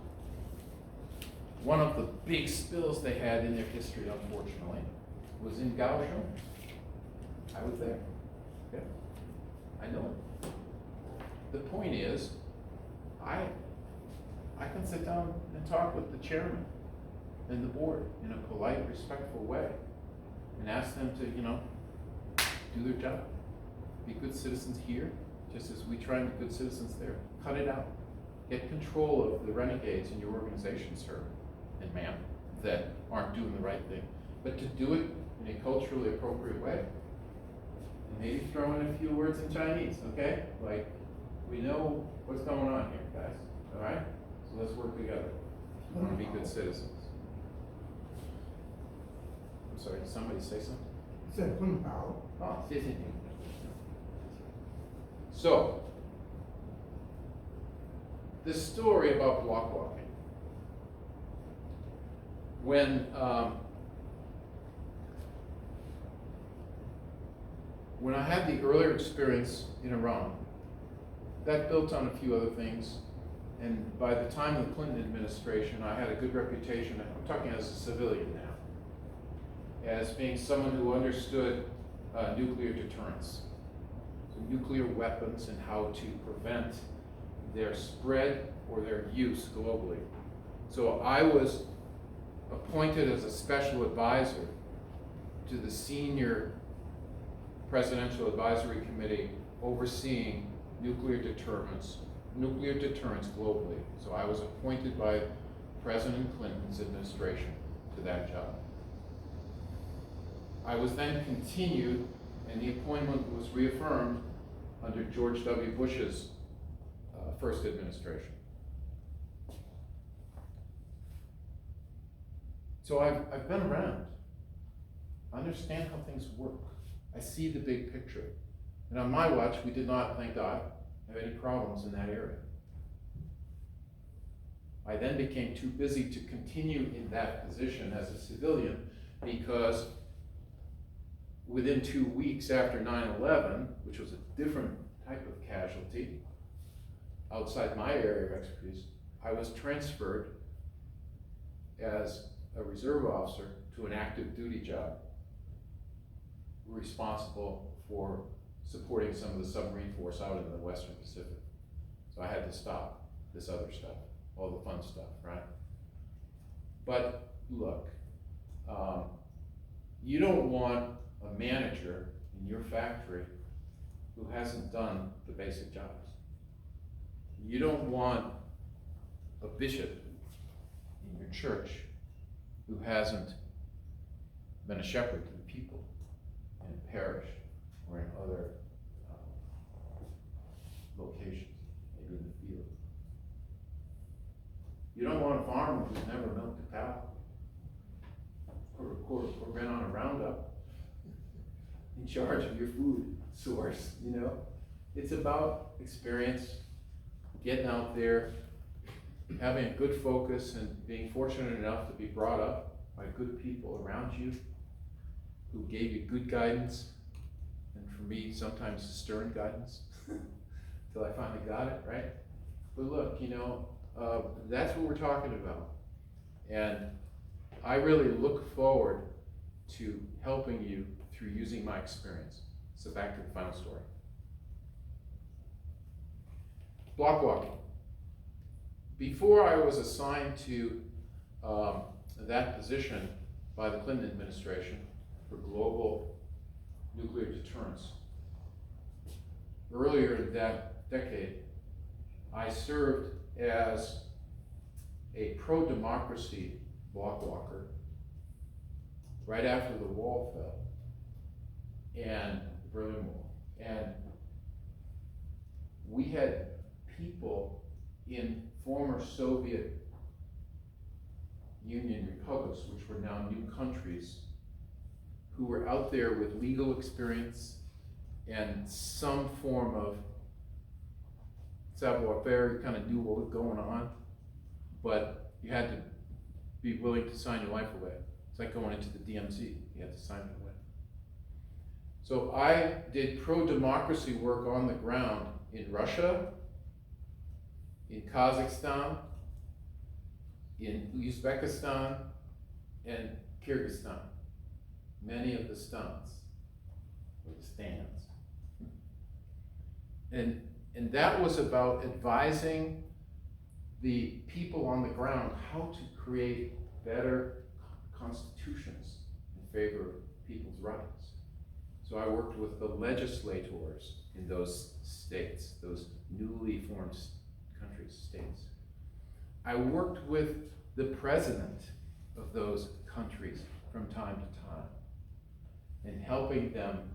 One of the big spills they had in their history, unfortunately, was in Kaohsiung. I was there. Okay? I know it. The point is, I can sit down and talk with the chairman and the board in a polite, respectful way and ask them to, do their job. Be good citizens here, just as we try to be good citizens there. Cut it out. Get control of the renegades in your organization, sir and ma'am, that aren't doing the right thing. But to do it in a culturally appropriate way. And maybe throw in a few words in Chinese, okay? Like, we know what's going on here, guys, all right? So let's work together. We want to be good citizens. I'm sorry, did somebody say something? 这很好。 Oh, 谢谢你. So, this story about block walking. When I had the earlier experience in Iran, that built on a few other things, and by the time of the Clinton administration, I had a good reputation. I'm talking as a civilian now, as being someone who understood nuclear deterrence, so nuclear weapons and how to prevent their spread or their use globally. So I was appointed as a special advisor to the senior presidential advisory committee overseeing nuclear deterrence globally. So I was appointed by President Clinton's administration to that job. I was then continued, and the appointment was reaffirmed under George W. Bush's first administration. So I've been around. I understand how things work. I see the big picture. And on my watch, we did not, thank God, have any problems in that area. I then became too busy to continue in that position as a civilian because within 2 weeks after 9/11, which was a different type of casualty, outside my area of expertise, I was transferred as a reserve officer to an active duty job, responsible for supporting some of the submarine force out in the Western Pacific. So I had to stop this other stuff, all the fun stuff, right? But look, you don't want a manager in your factory who hasn't done the basic jobs. You don't want a bishop in your church who hasn't been a shepherd to the people in a parish or in other locations, maybe in the field. You don't want a farmer who's never milked a cow or been on a roundup in charge of your food source, It's about experience, getting out there, having a good focus, and being fortunate enough to be brought up by good people around you who gave you good guidance, and for me, sometimes stern guidance, until I finally got it, right? But look, that's what we're talking about. And I really look forward to helping you through using my experience. So back to the final story. Block walking. Before I was assigned to that position by the Clinton administration for global nuclear deterrence, earlier that decade, I served as a pro-democracy block walker right after the wall fell, and the Berlin Wall. And we had people in former Soviet Union republics, which were now new countries, who were out there with legal experience and some form of savoir-faire. You kind of knew what was going on, but you had to be willing to sign your life away. It's like going into the DMZ, you had to sign it away. So I did pro-democracy work on the ground in Russia, in Kazakhstan, in Uzbekistan, and Kyrgyzstan. Many of the stands. And that was about advising the people on the ground how to create better constitutions in favor of people's rights. So I worked with the legislators in those states, those newly formed countries, states. I worked with the president of those countries from time to time in helping them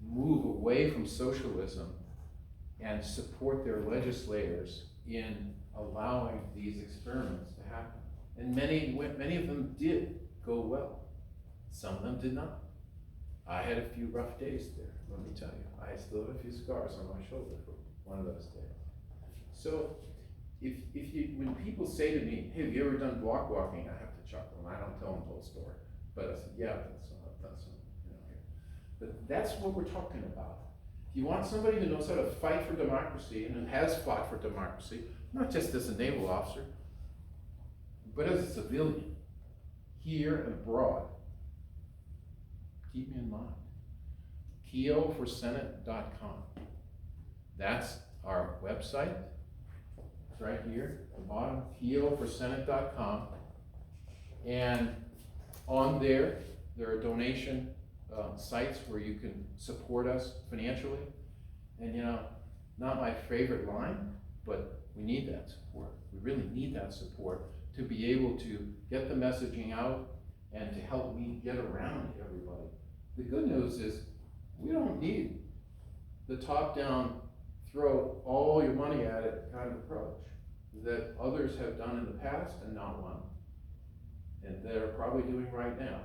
move away from socialism and support their legislators in allowing these experiments to happen. And many of them did go well. Some of them did not. I had a few rough days there, let me tell you. I still have a few scars on my shoulder from one of those days. So when people say to me, hey, have you ever done block walking? I have to chuckle, and I don't tell them the whole story. But I said, yeah, that's here. But that's what we're talking about. If you want somebody who knows how to fight for democracy and who has fought for democracy, not just as a naval officer, but as a civilian, here and abroad, keep me in mind. KeoughForSenate.com. That's our website. It's right here at the bottom, KeoughForSenate.com. And on there are donation sites where you can support us financially. And not my favorite line, but we need that support. We really need that support to be able to get the messaging out and to help me get around everybody. The good news is we don't need the top-down, throw all your money at it kind of approach that others have done in the past and not won, and they're probably doing right now.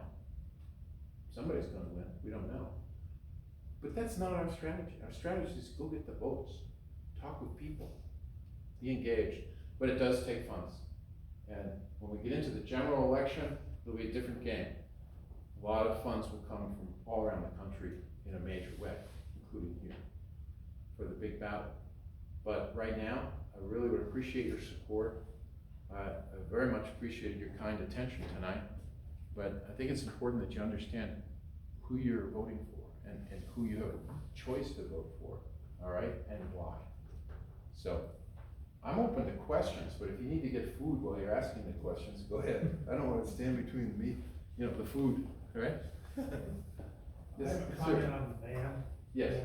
Somebody's going to win, we don't know. But that's not our strategy. Our strategy is go get the votes, talk with people, be engaged. But it does take funds. And when we get into the general election, it'll be a different game. A lot of funds will come from all around the country in a major way, including here, for the big battle. But right now, I really would appreciate your support. I very much appreciated your kind attention tonight. But I think it's important that you understand who you're voting for and who you have a choice to vote for, all right, and why. So I'm open to questions, but if you need to get food while you're asking the questions, go ahead. I don't want to stand between the meat, the food, all right? I have a comment on the van. Yes.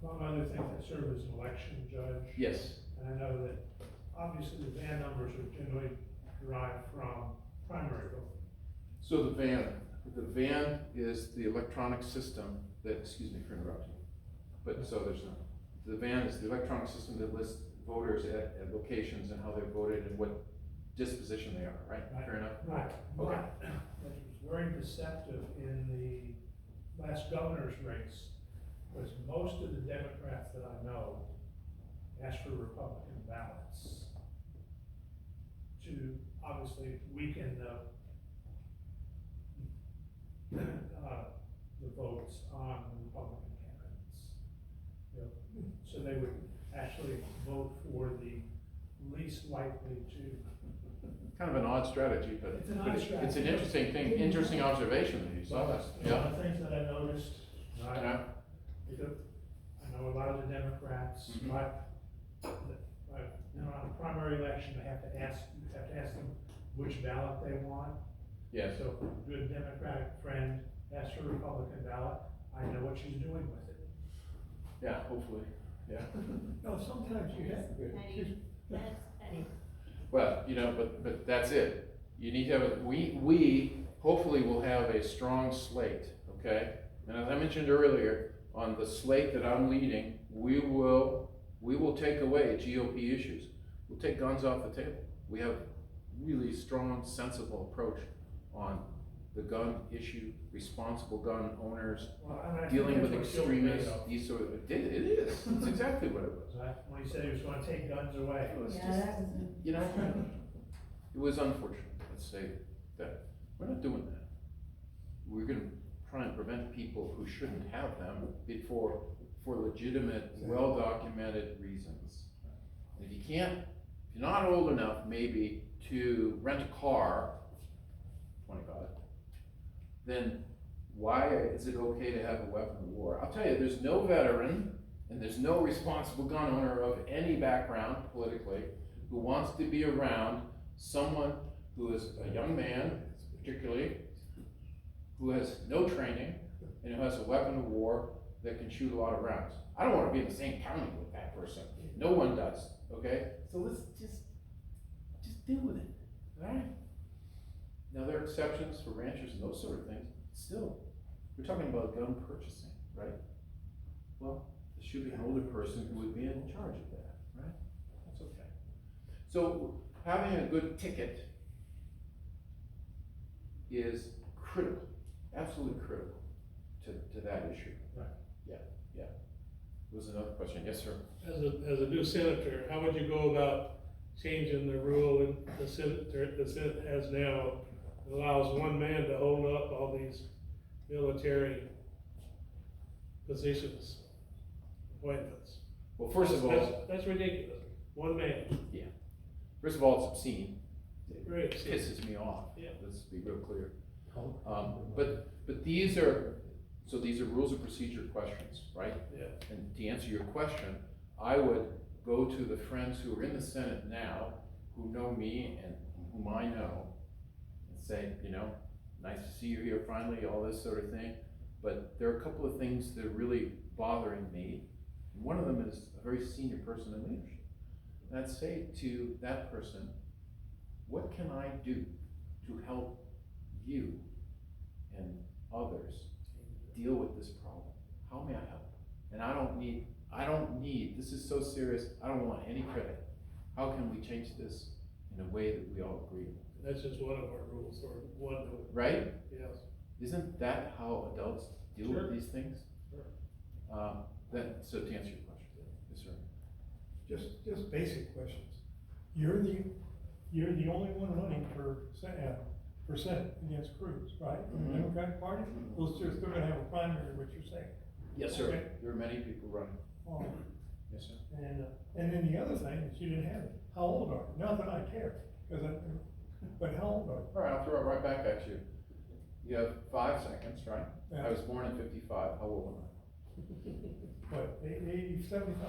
Among other things, I serve as an election judge. Yes. And I know that obviously the van numbers are generally derived from primary voting. So the van is the electronic system that, excuse me for interrupting, but so the van is the electronic system that lists voters at locations and how they voted and what disposition they are, right? Fair enough? Right. Okay. What was very deceptive in the last governor's race was most of the Democrats that I know asked for Republican ballots to obviously weaken the votes on the Republican candidates. So they would ask actually vote for the least likely to. Kind of an odd strategy, but It's an but odd it's an strategy. interesting thing, interesting observation that you saw that. A lot of things that I noticed, Yeah. I know a lot of the Democrats, Mhm. you know, on a primary election, you have to ask them which ballot they want. Yes. So if a good Democratic friend asks for a Republican ballot, I know what she's doing with it. Yeah, hopefully, yeah. No, sometimes you have to. Petty. That's petty. Well, you know, but that's it. You need to have, we hopefully will have a strong slate, okay? And as I mentioned earlier, on the slate that I'm leading, we will take away GOP issues. We'll take guns off the table. We have really strong, sensible approach on the gun issue, responsible gun owners, Well, and I think dealing with that's what killed me, extremists, though. these sort of, it is, it's exactly what it was. When he said he was gonna take guns away. It was Yeah, just, that was you know, it was unfortunate, let's say that. We're not doing that. We're gonna try and prevent people who shouldn't have them for legitimate, well-documented reasons. And if you're not old enough maybe to rent a car, 25, then why is it okay to have a weapon of war? I'll tell you, there's no veteran and there's no responsible gun owner of any background politically who wants to be around someone who is a young man, particularly, who has no training and who has a weapon of war that can shoot a lot of rounds. I don't want to be in the same county with that person. No one does, okay? So let's just deal with it, all right? Now, there are exceptions for ranchers and those sort of things. Still, we're talking about gun purchasing, right? Well, there should be an older person who would be in charge of that, right? That's okay. So, having a good ticket is critical, absolutely critical to that issue. Right. Yeah. There was another question. Yes, sir. As a new senator, how would you go about changing the rule in the Senate has now, allows one man to hold up all these military positions, appointments? Well, first of all, That's ridiculous, one man. it's obscene. It Very pisses me off. Yeah. Let's be real clear. But these are rules of procedure questions, right? Yeah. And to answer your question, I would go to the friends who are in the Senate now, who know me and whom I know, and say, nice to see you here finally, all this sort of thing. But there are a couple of things that are really bothering me. And one of them is a very senior person in leadership. And I'd say to that person, what can I do to help you and others deal with this problem? How may I help? And I don't need, this is so serious, I don't want any credit. How can we change this in a way that we all agree? That's just one of our rules, or one of them. Right? Yes. Isn't that how adults deal Sure. with these things? Sure. So to answer your question, yes, sir. Just basic questions. You're the only one running for Senate against Cruz, right? From the Mhm. Democratic Party? Those two are still gonna have a primary, what you're saying. Yes, sir. Okay. There are many people running. Yes, sir. And then the other thing that you didn't have, how old are you? Not that I care, but how old are you? All right, I'll throw it right back at you. You have 5 seconds, right? Yeah. I was born in 55. How old am I? What, 80, 75?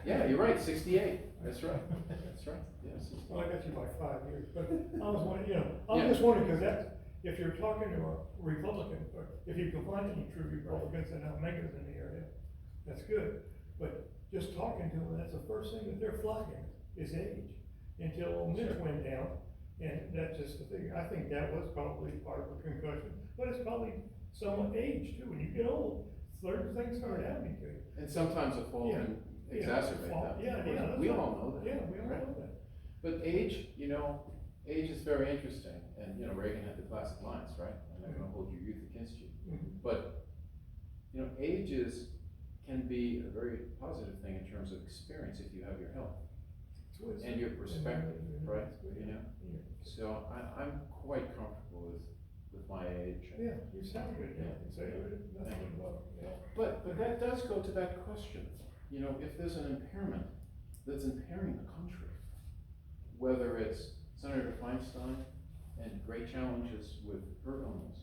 Yeah, you're right, 68. That's right. That's right. Yes. Well, I got you by 5 years, but I was wondering, I Yeah. was just wondering, because that's, if you're talking to a Republican, or if you can find any true Republicans and Almegas in the area, that's good. But just talking to them, that's the first thing that they're flagging, is age. Until Ole Miss Sure. went down, and that's just the thing, I think that was probably part of a concussion, but it's probably somewhat age too. When you get old, certain things start happening to you. And sometimes a fall can exacerbate that. Yeah, that's We right. all know that. Yeah, we all right? know that. But age, age is very interesting. And, Reagan had the classic lines, right? I'm not gonna hold your youth against you. Mhm. But, can be a very positive thing in terms of experience if you have your health So it's- and your perspective, right? Yeah. So I'm quite comfortable with my age. Yeah, you sound good, yeah, you say nothing about, yeah. But that does go to that question, if there's an impairment that's impairing the country. Whether it's Senator Feinstein and great challenges with her illness,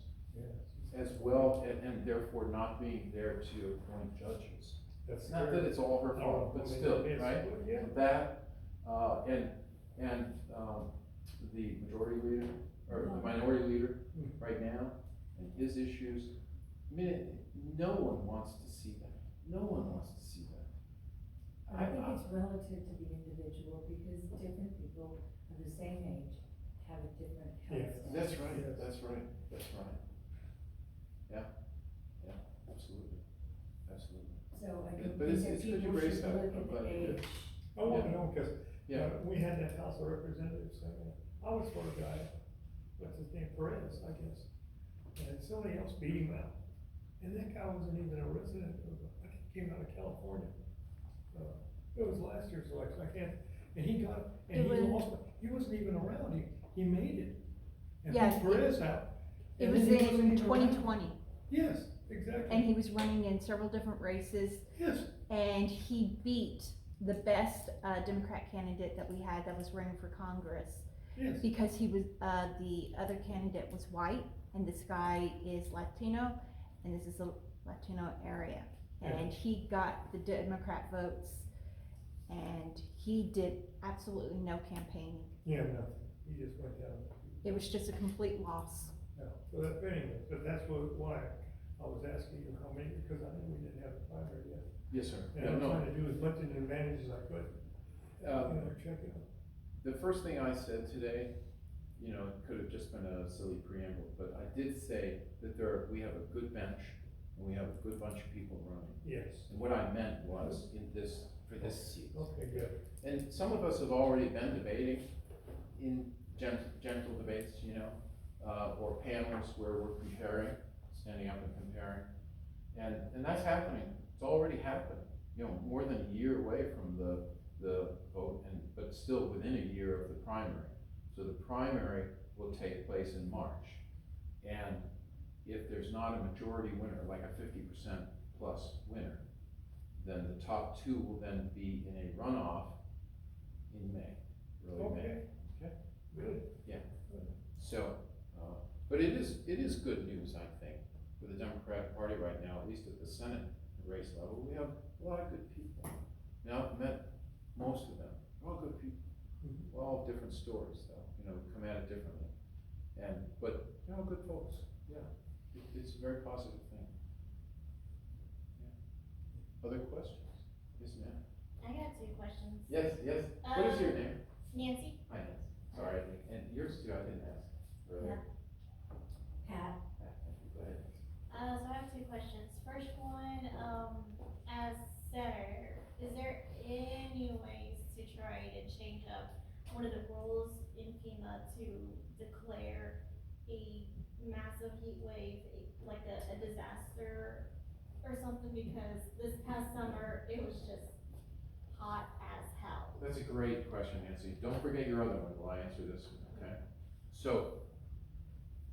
as well, and therefore not being there to appoint judges. That's Not that it's all her fault, but still, right? Yeah. That, the majority leader, or the minority leader right now, and his issues, I mean, no one wants to see that. No one wants to see that. I think it's relative to the individual, because different people of the same age have a different health status. That's right, that's right, that's right. Yeah, absolutely, absolutely. So I But don't think it's that good you people raised should that. look at I'm glad the you did. age. I want to know, cause, Yeah. we had that House of Representatives thing, and I was for a guy, what's his name, Perez, I guess. And somebody else beat him out, and that guy wasn't even a resident of, I think he came out of California. It was last year's election, I can't, and he got, and It he was- lost, he wasn't even around, he made it. And Yeah. beat Perez out. It and was then he wasn't in even around. 2020, Yes, exactly. and he was running in several different races, Yes, and he beat the best Democrat candidate that we had that was running for Congress, yes. because he was, the other candidate was white, and this guy is Latino, and this is a Latino area. And he got the Democrat votes, and he did absolutely no campaigning. Yeah, nothing, he just went down. It was just a complete loss. No, so that, anyway, but that's why I was asking you how many, because I knew we didn't have a primary yet. Yes, sir. And I was trying to do as much an advantage as I could. Check it out. The first thing I said today, it could have just been a silly preamble, but I did say that we have a good bench, and we have a good bunch of people running. Yes. And what I meant was for this seat. Okay, good. And some of us have already been debating in gentle debates, or panels where we're comparing, standing up and comparing. And that's happening. It's already happened, more than a year away from the vote, but still within a year of the primary. So the primary will take place in March. And if there's not a majority winner, like a 50% plus winner, then the top two will then be in a runoff in May, early May. Okay. Good. So, but it is good news, I think, for the Democratic Party right now, at least at the Senate race level. We have a lot of good people. Now, I've met most of them. They're all good people. All different stories, though. Come at it differently. But they're all good folks. Yeah, it's a very positive thing. Yeah. Other questions? Yes, ma'am. I got 2 questions. Yes. What is your name? Nancy? Hi, Nancy. Sorry, and yours too. I didn't ask earlier. Pat, Go ahead. So I have 2 questions. First one, as senator, is there any ways to try to change up one of the rules in FEMA to declare a massive heat wave, like a disaster or something? Because this past summer, it was just hot as hell. That's a great question, Nancy. Don't forget your other one while I answer this one, okay? So,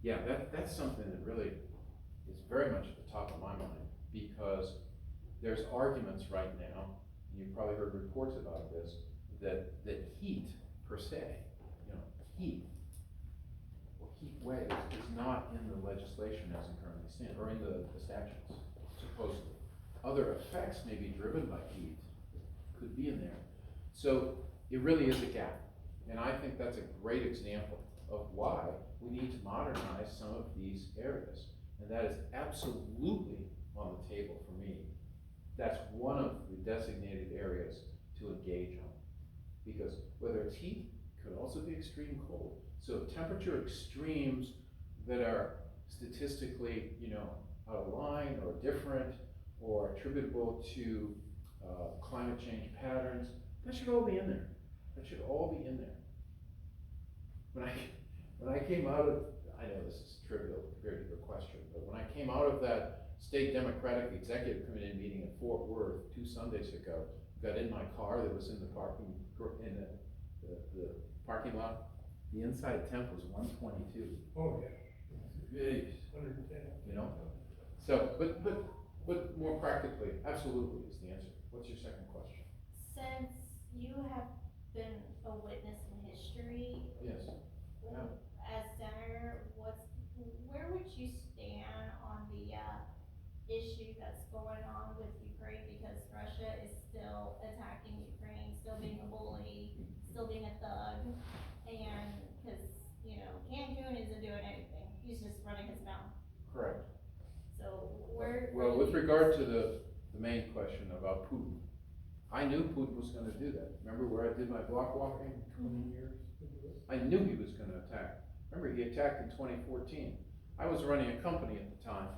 yeah, that's something that really is very much at the top of my mind, because there's arguments right now, and you've probably heard reports about this, that heat per se, heat or heat waves is not in the legislation as it currently stands, or in the statutes, supposedly. Other effects may be driven by heat, could be in there. So it really is a gap. And I think that's a great example of why we need to modernize some of these areas. And that is absolutely on the table for me. That's one of the designated areas to engage on. Because whether it's heat, could also be extreme cold. So temperature extremes that are statistically, out of line or different or attributable to climate change patterns, that should all be in there. That should all be in there. When I came out of, I know this is trivial compared to your question, but when I came out of that state Democratic Executive Committee meeting in Fort Worth 2 Sundays ago, got in my car that was in the parking lot. The inside temp was 122. Oh, yeah. Jeez. 110. So, but more practically, absolutely is the answer. What's your second question? Since you have been a witness in history, Yes. Yeah. as senator, where would you stand on the, issue that's going on with Ukraine, because Russia is still attacking Ukraine, still being a bully, still being a thug, and, cause, Cancun isn't doing anything, he's just running his mouth, Correct. so where? Well, with regard to the main question about Putin, I knew Putin was gonna do that. Remember where I did my block walking 20 years? I knew he was gonna attack. Remember, he attacked in 2014. I was running a company at the time,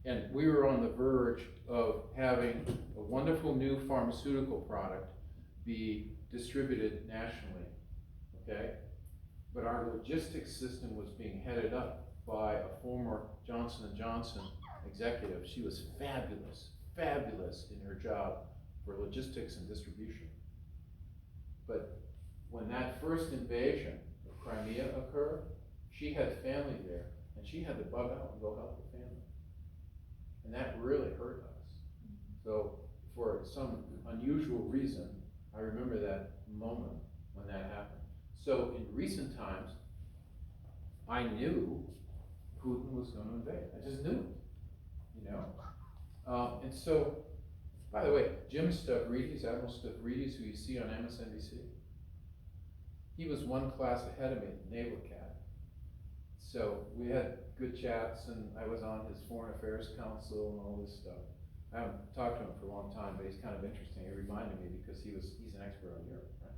and we were on the verge of having a wonderful new pharmaceutical product be distributed nationally, okay? But our logistics system was being headed up by a former Johnson & Johnson executive. She was fabulous, fabulous in her job for logistics and distribution. But when that first invasion of Crimea occurred, she had family there, and she had to bug out and go help the family. And that really hurt us. So for some unusual reason, I remember that moment when that happened. So in recent times, I knew Putin was going to invade. I just knew it, and so, by the way, Jim Stavridis, Admiral Stavridis, who you see on MSNBC, he was one class ahead of me at the Naval Academy. So we had good chats, and I was on his Foreign Affairs Council and all this stuff. I haven't talked to him for a long time, but he's kind of interesting. He reminded me because he's an expert on Europe, right?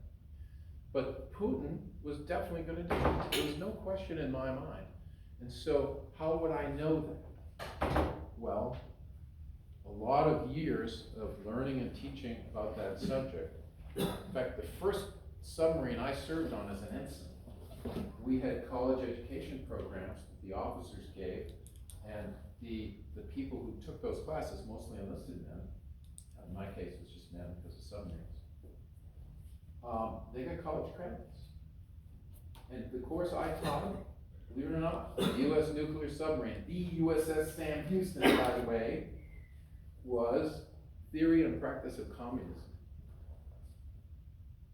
But Putin was definitely going to do it. There was no question in my mind. And so how would I know that? Well, a lot of years of learning and teaching about that subject. In fact, the first submarine I served on as an ensign, we had college education programs that the officers gave, and the people who took those classes, mostly enlisted men, in my case it was just men because of submarines, they got college credits. And the course I taught, believe it or not, the U.S. nuclear submarine, the USS Sam Houston, by the way, was theory and practice of communism.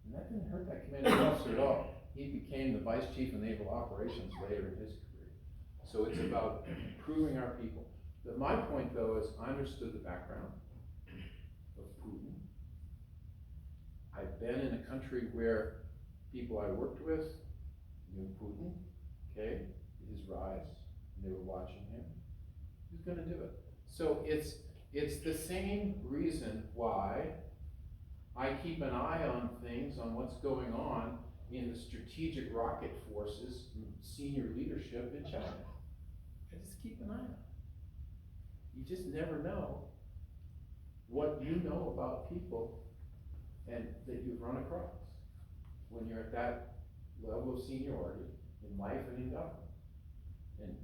And that didn't hurt that commanding officer at all. He became the vice chief of naval operations later in his career. So it's about improving our people. But my point, though, is I understood the background of Putin. I've been in a country where people I worked with knew Putin, okay, his rise, and they were watching him. He's gonna do it. So it's the same reason why I keep an eye on things, on what's going on in the strategic rocket forces, senior leadership in China. I just keep an eye on it. You just never know what you know about people and that you've run across when you're at that level of seniority in life and in government.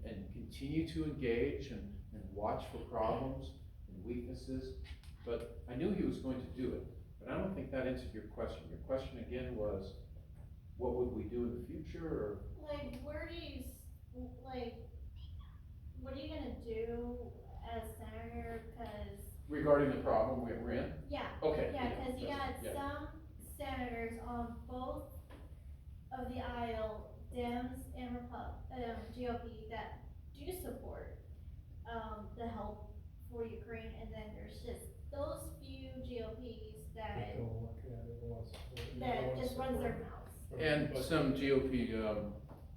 And continue to engage and watch for problems and weaknesses. But I knew he was going to do it. But I don't think that answered your question. Your question again was, what would we do in the future, or? What are you gonna do as senator, cause? Regarding the problem we're in? Yeah. Okay. Yeah, cause you got yeah. some senators on both of the aisle, Dems and GOP, that do support, the help for Ukraine, and then there's just those few GOPs that just runs their mouths. And some GOP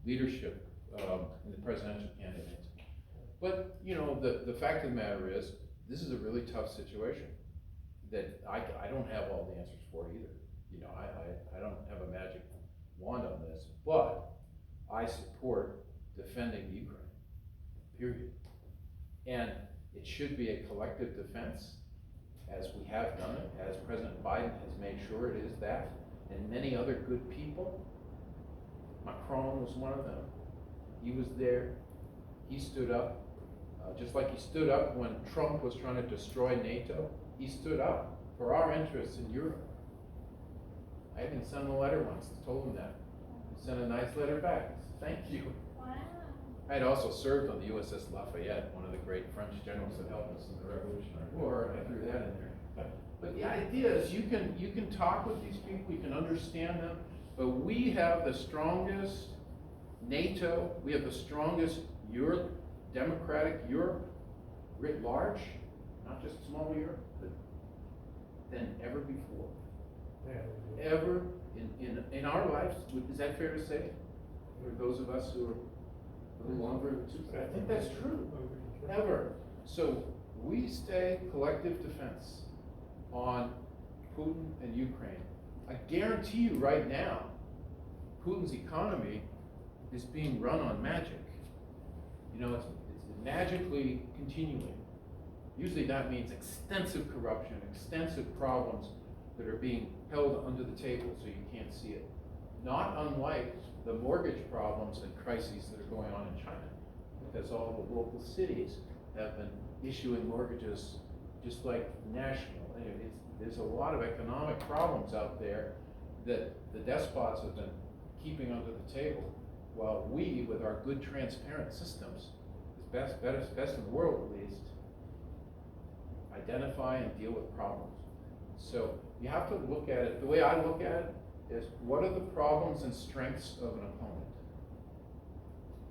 leadership in the presidential candidates. But, the fact of the matter is, this is a really tough situation that I don't have all the answers for either. I don't have a magic wand on this, but I support defending Ukraine, period. And it should be a collective defense, as we have done it, as President Biden has made sure it is that, and many other good people. Macron was one of them. He was there, he stood up, just like he stood up when Trump was trying to destroy NATO. He stood up for our interests in Europe. I even sent him a letter once, told him that. He sent a nice letter back, thank you. Wow. I had also served on the USS Lafayette, one of the great French generals that helped us in the Revolutionary War, and I threw that in there. But the idea is you can talk with these people, you can understand them, but we have the strongest NATO, we have the strongest Europe, democratic Europe writ large, not just small Europe, but than ever before. Ever in our lives, is that fair to say? For those of us who are a little longer, I think that's true. Ever. So we stay collective defense on Putin and Ukraine. I guarantee you right now, Putin's economy is being run on magic. You know, it's magically continuing. Usually that means extensive corruption, extensive problems that are being held under the table so you can't see it. Not unlike the mortgage problems and crises that are going on in China, because all the local cities have been issuing mortgages just like national. There's a lot of economic problems out there that the despots have been keeping under the table, while we, with our good transparent systems, is best in the world at least, identify and deal with problems. So you have to look at it, the way I look at it is, what are the problems and strengths of an opponent?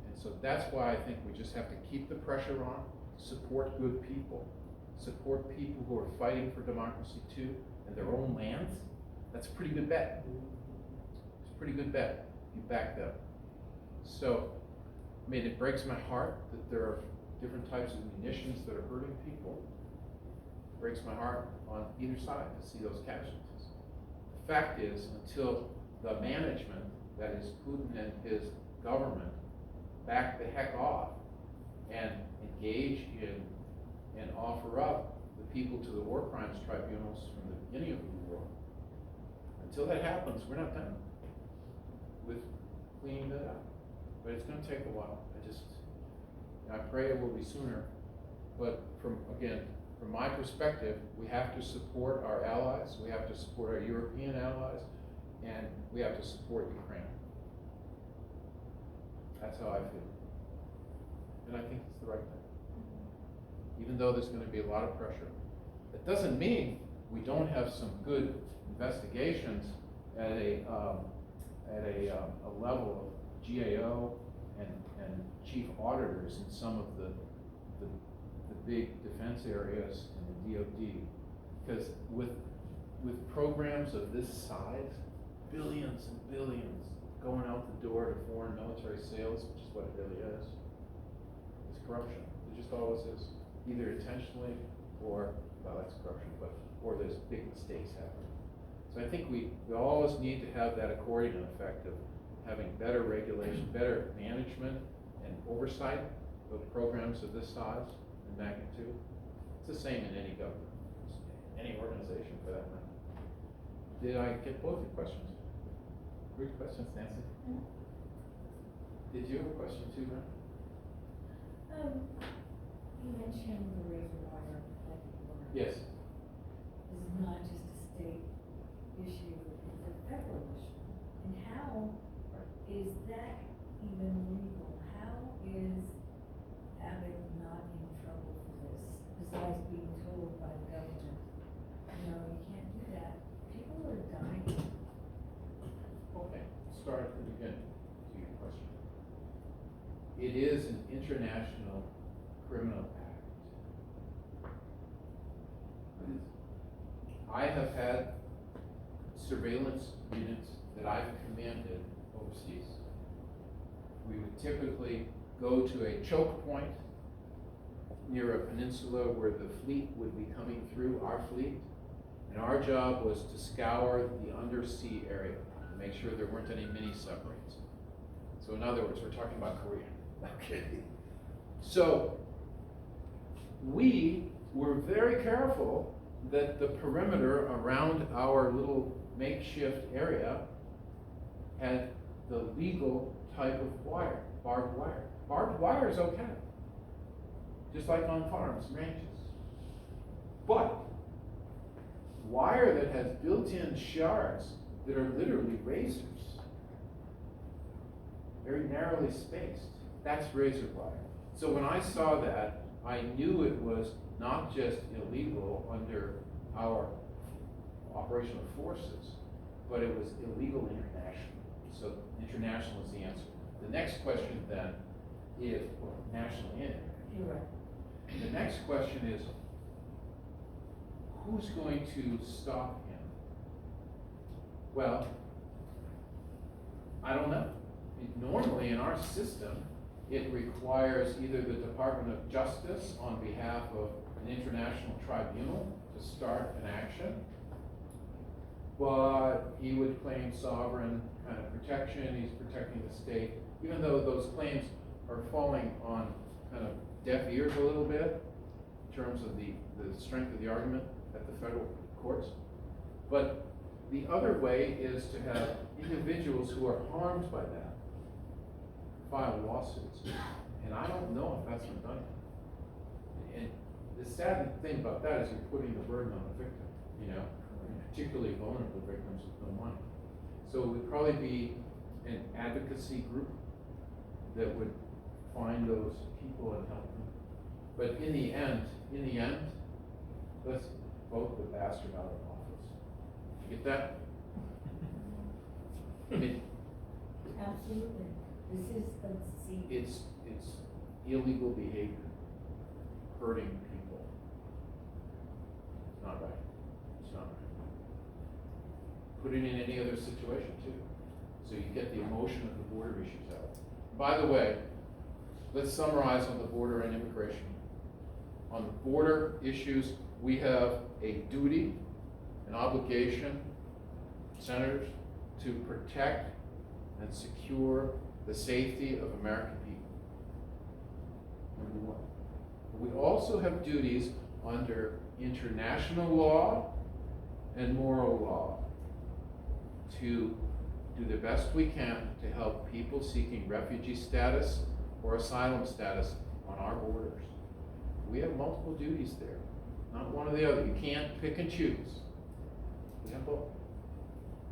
And so that's why I think we just have to keep the pressure on, support good people, support people who are fighting for democracy too, in their own lands. That's a pretty good bet. It's a pretty good bet. You back them. So, I mean, it breaks my heart that there are different types of munitions that are hurting people. It breaks my heart on either side to see those casualties. The fact is, until the management, that is Putin and his government, back the heck off and engage in and offer up the people to the war crimes tribunals from the beginning of the war. Until that happens, we're not done with cleaning that up. But it's going to take a while. I pray it will be sooner. But from my perspective, we have to support our allies, we have to support our European allies, and we have to support Ukraine. That's how I feel. And I think it's the right thing. Even though there's going to be a lot of pressure. It doesn't mean we don't have some good investigations at a level of GAO and chief auditors in some of the big defense areas in the DoD. Because with programs of this size, billions and billions going out the door to foreign military sales, which is what it really is, it's corruption. It just always is. Either intentionally or, well, that's corruption, or there's big mistakes happening. So I think we always need to have that accordion effect of having better regulation, better management and oversight of programs of this size and magnitude. It's the same in any government, any organization for that matter. Did I get both your questions? Great questions, Nancy. Did you have a question too, Ren? You mentioned the razor wire protected water. Yes. This is not just a state issue, it's a federal issue. And how is that even legal? How is Abbott not in trouble for this, besides being told by the government, no, you can't do that? People are dying. Okay, start at the beginning to your question. It is an international criminal act. I have had surveillance units that I've commanded overseas. We would typically go to a choke point near a peninsula where the fleet would be coming through, our fleet, and our job was to scour the undersea area to make sure there weren't any mini submarines. So in other words, we're talking about Korea. Okay. So we were very careful that the perimeter around our little makeshift area had the legal type of wire, barbed wire. Barbed wire is okay, just like on farms and ranches. But wire that has built-in shards that are literally razors, very narrowly spaced, that's razor wire. So when I saw that, I knew it was not just illegal under our operational forces, but it was illegal international. So international is the answer. The next question then is, well, national in. You're right. The next question is, who's going to stop him? Well, I don't know. Normally in our system, it requires either the Department of Justice on behalf of an international tribunal to start an action, but he would claim sovereign kind of protection, he's protecting the state, even though those claims are falling on kind of deaf ears a little bit in terms of the strength of the argument at the federal courts. But the other way is to have individuals who are harmed by that file lawsuits. And I don't know if that's been done. And the sad thing about that is you're putting the burden on the victim, you know, particularly vulnerable victims with no money. So it would probably be an advocacy group that would find those people and help them. But in the end, let's vote the bastard out of office. You get that? I mean, Absolutely. This is obscene. it's illegal behavior, hurting people. It's not right. It's not right. Put it in any other situation too, so you get the emotion of the border issues out. By the way, let's summarize on the border and immigration. On the border issues, we have a duty, an obligation, senators, to protect and secure the safety of American people. Number one. We also have duties under international law and moral law to do the best we can to help people seeking refugee status or asylum status on our borders. We have multiple duties there, not one or the other. You can't pick and choose. We have both.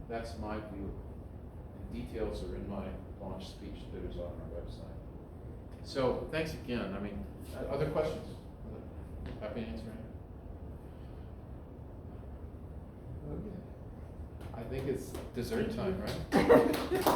That's my view. And details are in my launch speech that is on our website. So thanks again. I mean, other questions? Happy to answer any. I think it's dessert time, right?